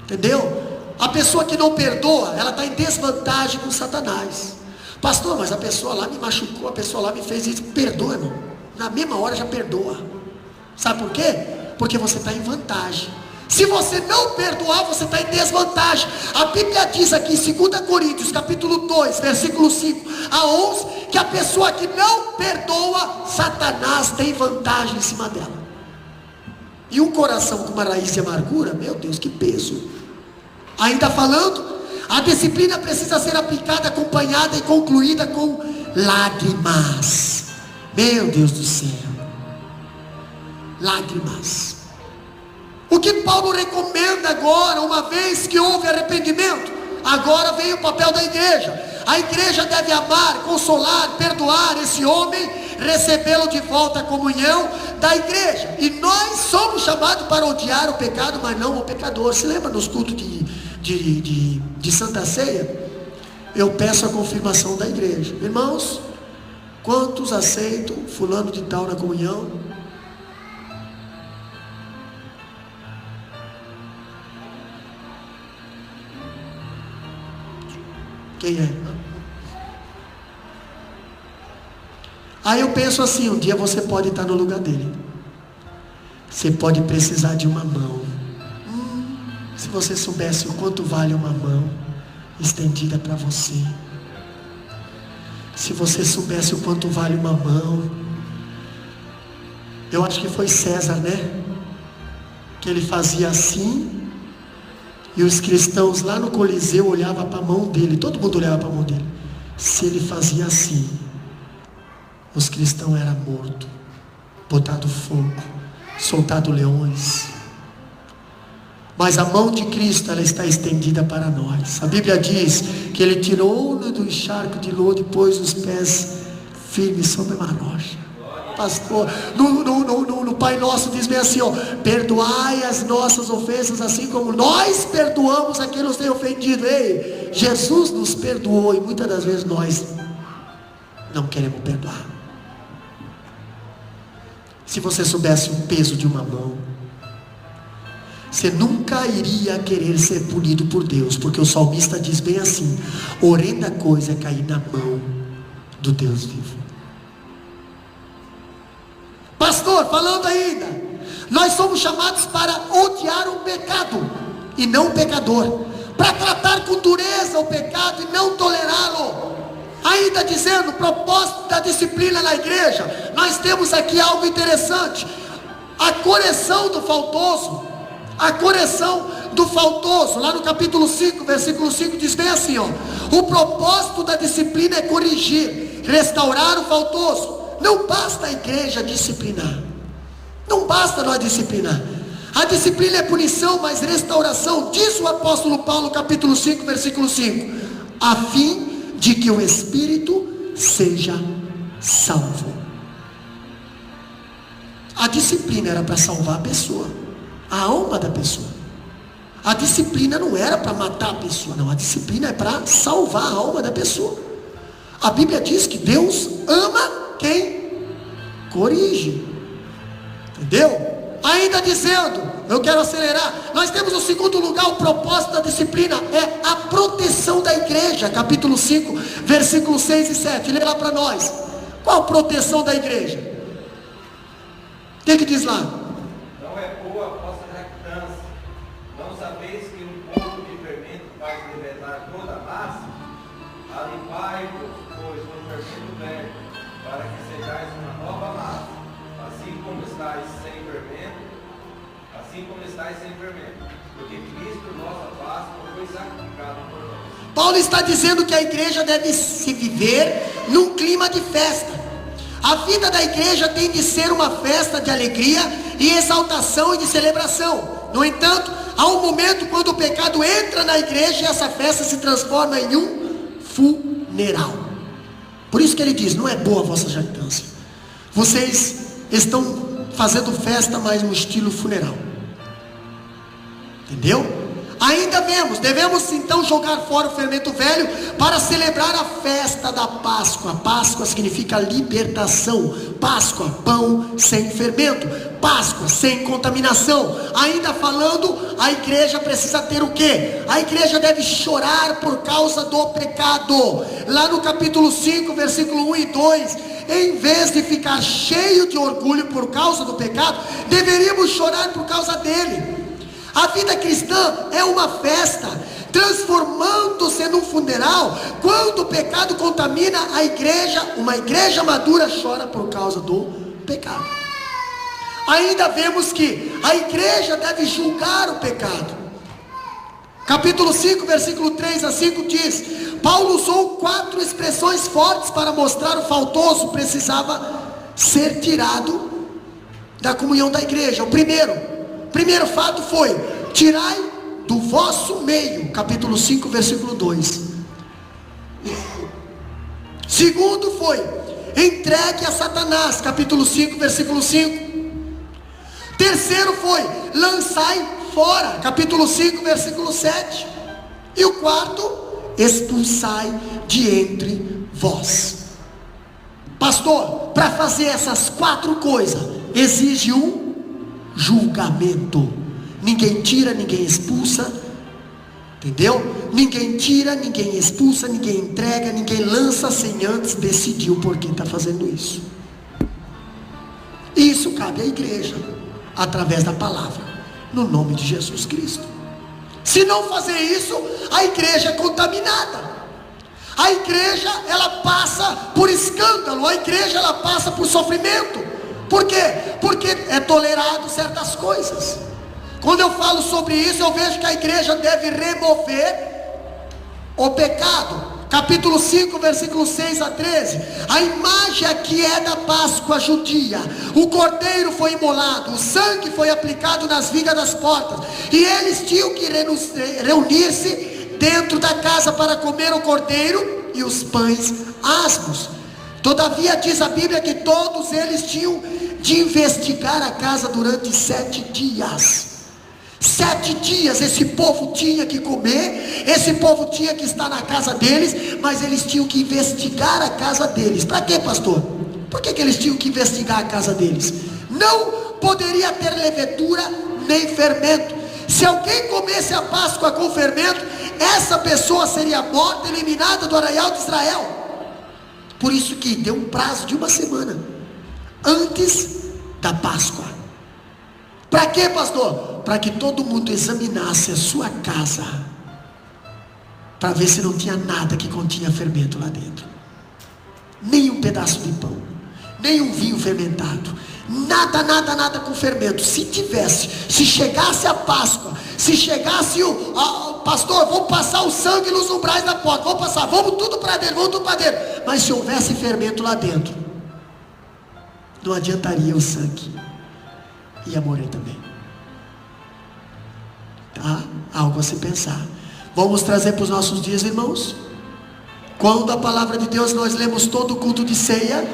Entendeu? a pessoa que não perdoa, ela está em desvantagem com Satanás. Pastor, mas a pessoa lá me machucou, a pessoa lá me fez isso. Perdoa, irmão. Na mesma hora já perdoa. Sabe por quê? Porque você está em vantagem. Se você não perdoar, você está em desvantagem. A Bíblia diz aqui em 2 Coríntios capítulo 2, versículo 5 a 11, que a pessoa que não perdoa, Satanás tem vantagem em cima dela. E um coração com uma raiz de amargura, meu Deus, que peso. Ainda falando, a disciplina precisa ser aplicada, acompanhada e concluída com lágrimas. Meu Deus do céu, lágrimas. O que Paulo recomenda agora, uma vez que houve arrependimento, agora vem o papel da igreja. A igreja deve amar, consolar, perdoar esse homem, recebê-lo de volta à comunhão da igreja. E nós somos chamados para odiar o pecado, mas não o pecador. Se lembra nos cultos de Santa Ceia? Eu peço a confirmação da igreja. Irmãos, quantos aceitam fulano de tal na comunhão? Quem é? Aí eu penso assim, um dia você pode estar no lugar dele. Você pode precisar de uma mão. Se você soubesse o quanto vale uma mão estendida para você. Se você soubesse o quanto vale uma mão. Eu acho que foi César, né? Que ele fazia assim. E os cristãos lá no Coliseu olhavam para a mão dele. Todo mundo olhava para a mão dele. Se ele fazia assim, os cristãos eram mortos, botado fogo, soltado leões. Mas a mão de Cristo, ela está estendida para nós. A Bíblia diz que ele tirou-no do encharco de lodo e pôs os pés firmes sobre uma rocha. Pastor, no Pai Nosso diz bem assim, ó: perdoai as nossas ofensas, assim como nós perdoamos a quem nos tem ofendido. Ei, Jesus nos perdoou e muitas das vezes nós não queremos perdoar. Se você soubesse o peso de uma mão, você nunca iria querer ser punido por Deus, porque o salmista diz bem assim: horrenda coisa é cair na mão do Deus vivo. Pastor, falando ainda, nós somos chamados para odiar o pecado e não o pecador, para tratar com dureza o pecado e não tolerá-lo. Ainda dizendo, propósito da disciplina na igreja, nós temos aqui algo interessante: a correção do faltoso. A correção do faltoso, lá no capítulo 5, versículo 5, diz bem assim, ó: o propósito da disciplina é corrigir, restaurar o faltoso. Não basta a igreja disciplinar, não basta nós disciplinar. A disciplina é punição, mas restauração, diz o apóstolo Paulo, capítulo 5, versículo 5, a fim de que o espírito seja salvo. A disciplina era para salvar a pessoa, a alma da pessoa. A disciplina não era para matar a pessoa, não. A disciplina é para salvar a alma da pessoa. A Bíblia diz que Deus ama quem corrige. Entendeu? Ainda dizendo, eu quero acelerar, nós temos no segundo lugar, o propósito da disciplina é a proteção da igreja. Capítulo 5, versículos 6 e 7. Lê lá para nós. Qual a proteção da igreja? O que diz lá? Não é boa a vossa jactância. Não sabeis que um pouco de fermento faz levedar toda a massa? Alimpai-vos, pois, no fermento velho, para que sejais uma nova massa, assim como estáis sem fermento, porque Cristo, nossa Páscoa, foi sacrificado por nós. Paulo está dizendo que a igreja deve se viver num clima de festa. A vida da igreja tem de ser uma festa de alegria e exaltação e de celebração. No entanto, há um momento quando o pecado entra na igreja e essa festa se transforma em um funeral. Por isso que ele diz, não é boa a vossa jactância. Vocês estão fazendo festa, mas no estilo funeral. Entendeu? Ainda devemos então jogar fora o fermento velho para celebrar a festa da Páscoa. Páscoa significa libertação. Páscoa, pão sem fermento. Páscoa, sem contaminação. Ainda falando, a igreja precisa ter o quê? A igreja deve chorar por causa do pecado. Lá no capítulo 5, versículo 1 e 2, em vez de ficar cheio de orgulho por causa do pecado, deveríamos chorar por causa dele. A vida cristã é uma festa, transformando-se num funeral. Quando o pecado contamina a igreja, uma igreja madura chora por causa do pecado. Ainda vemos que a igreja deve julgar o pecado. Capítulo 5, versículo 3 a 5 diz: Paulo usou 4 expressões fortes para mostrar o faltoso precisava ser tirado da comunhão da igreja. O primeiro fato foi: tirai do vosso meio. Capítulo 5, versículo 2. Segundo foi: entregue a Satanás. Capítulo 5, versículo 5. Terceiro foi: lançai fora. Capítulo 5, versículo 7. E o quarto: expulsai de entre vós. Pastor, para fazer essas 4 coisas exige um julgamento. Ninguém tira, ninguém expulsa, entendeu? Ninguém tira, ninguém expulsa, ninguém entrega, ninguém lança sem antes decidir o porquê está fazendo isso. Isso cabe à igreja, através da palavra, no nome de Jesus Cristo. Se não fazer isso, a igreja é contaminada. A igreja, ela passa por escândalo. A igreja, ela passa por sofrimento. Por quê? Porque é tolerado certas coisas. Quando eu falo sobre isso, eu vejo que a igreja deve remover o pecado. Capítulo 5, versículo 6 a 13. A imagem aqui é da Páscoa judia. O cordeiro foi imolado, o sangue foi aplicado nas vigas das portas, e eles tinham que reunir-se dentro da casa para comer o cordeiro e os pães asmos. Todavia diz a Bíblia que todos eles tinham de investigar a casa durante 7 dias. 7 dias esse povo tinha que comer, esse povo tinha que estar na casa deles, mas eles tinham que investigar a casa deles. Para quê, pastor? Por que eles tinham que investigar a casa deles? Não poderia ter levedura nem fermento. Se alguém comesse a Páscoa com fermento, essa pessoa seria morta, eliminada do arraial de Israel. Por isso que deu um prazo de 1 semana antes da Páscoa. Para quê, pastor? Para que todo mundo examinasse a sua casa, para ver se não tinha nada que continha fermento lá dentro. Nem um pedaço de pão, nem um vinho fermentado, nada com fermento. Se tivesse, se chegasse a Páscoa, se chegasse pastor, vamos passar o sangue nos umbrais da porta, vamos tudo para dentro, mas se houvesse fermento lá dentro, não adiantaria o sangue, ia morrer também. Tá? Algo a se pensar. Vamos trazer para os nossos dias, irmãos. Quando a palavra de Deus nós lemos todo o culto de ceia: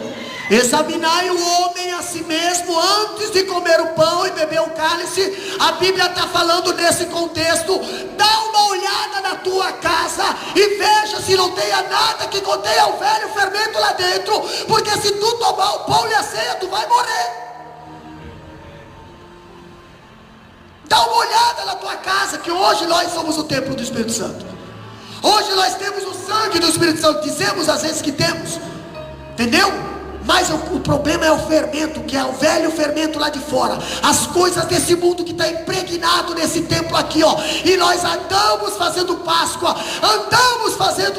examinai o homem a si mesmo antes de comer o pão e beber o cálice. A Bíblia está falando nesse contexto: dá uma olhada na tua casa e veja se não tenha nada que contenha o velho fermento lá dentro, porque se tu tomar o pão e a ceia, tu vai morrer. Dá uma olhada na tua casa, que hoje nós somos o templo do Espírito Santo. Hoje nós temos o sangue do Espírito Santo. Dizemos às vezes que temos, entendeu? Mas o problema é o fermento, que é o velho fermento lá de fora. As coisas desse mundo que está impregnado nesse templo aqui, ó. E nós andamos fazendo Páscoa, andamos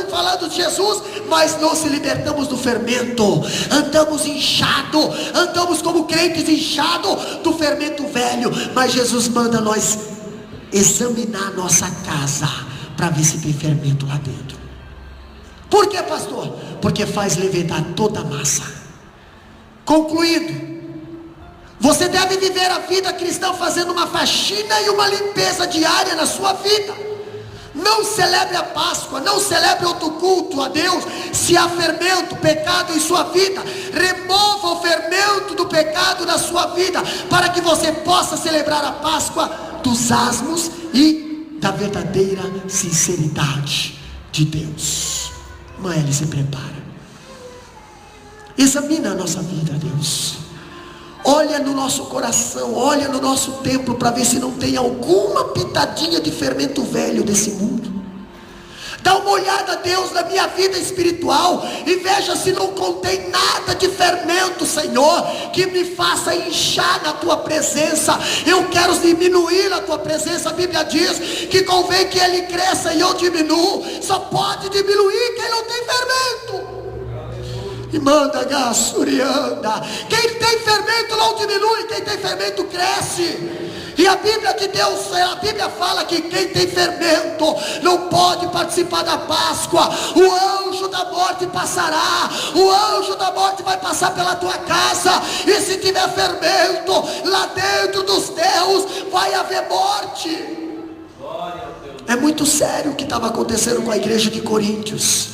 falando de Jesus, mas não se libertamos do fermento. Andamos inchados, andamos como crentes inchados do fermento velho. Mas Jesus manda nós examinar a nossa casa para ver se tem fermento lá dentro. Por que, pastor? Porque faz levedar toda a massa. Concluído, você deve viver a vida cristã fazendo uma faxina e uma limpeza diária na sua vida. Não celebre a Páscoa, não celebre outro culto a Deus se há fermento, pecado em sua vida. Remova o fermento do pecado na sua vida, para que você possa celebrar a Páscoa dos asmos e da verdadeira sinceridade de Deus. Irmã Eli, se prepara. Examina a nossa vida, Deus. Olha no nosso coração, olha no nosso templo, para ver se não tem alguma pitadinha de fermento velho desse mundo. Dá uma olhada, Deus, na minha vida espiritual e veja se não contém nada de fermento, Senhor, que me faça inchar na tua presença. Eu quero diminuir na tua presença. A Bíblia diz que convém que ele cresça e eu diminuo. Só pode diminuir quem não tem fermento. E manda gasurianda. Quem tem fermento não diminui, quem tem fermento cresce. E a Bíblia de Deus, a Bíblia fala que quem tem fermento não pode participar da Páscoa. O anjo da morte passará, o anjo da morte vai passar pela tua casa, e se tiver fermento lá dentro dos teus, vai haver morte. É muito sério o que estava acontecendo com a igreja de Coríntios.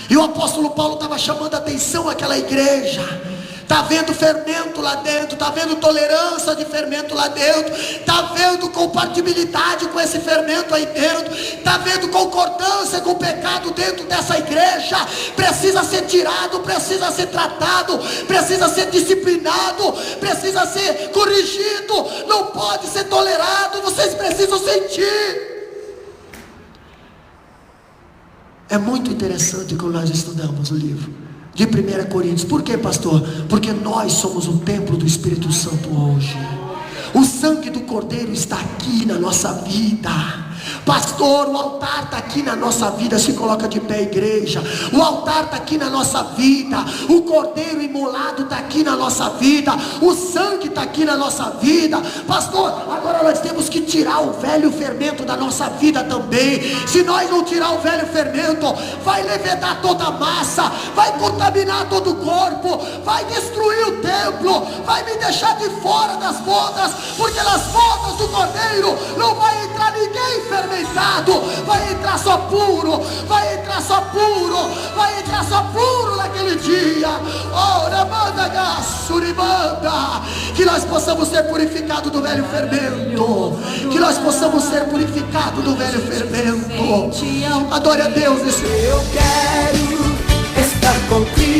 E o apóstolo Paulo estava chamando a atenção àquela igreja. Está vendo fermento lá dentro, está vendo tolerância de fermento lá dentro, está vendo compatibilidade com esse fermento aí dentro, está vendo concordância com o pecado dentro dessa igreja. Precisa ser tirado, precisa ser tratado, precisa ser disciplinado, precisa ser corrigido, não pode ser tolerado. Vocês precisam sentir. É muito interessante quando nós estudamos o livro de 1 Coríntios. Por quê, pastor? Porque nós somos o templo do Espírito Santo hoje. O sangue do Cordeiro está aqui na nossa vida. Pastor, o altar está aqui na nossa vida. Se coloca de pé, igreja. O altar está aqui na nossa vida. O Cordeiro imolado está aqui na nossa vida. O sangue está aqui na nossa vida. Pastor, agora nós temos que tirar o velho fermento da nossa vida também. Se nós não tirar o velho fermento, vai levedar toda a massa, vai contaminar todo o corpo, vai destruir o templo, vai me deixar de fora das bodas, porque nas bodas do Cordeiro não vai entrar ninguém fermentado, vai entrar só puro, vai entrar só puro, vai entrar só puro naquele dia. Ora, manda gassuribanda, que nós possamos ser purificados do velho fermento, que nós possamos ser purificados do velho fermento. Adore a Deus nesse. Eu quero estar com Cristo.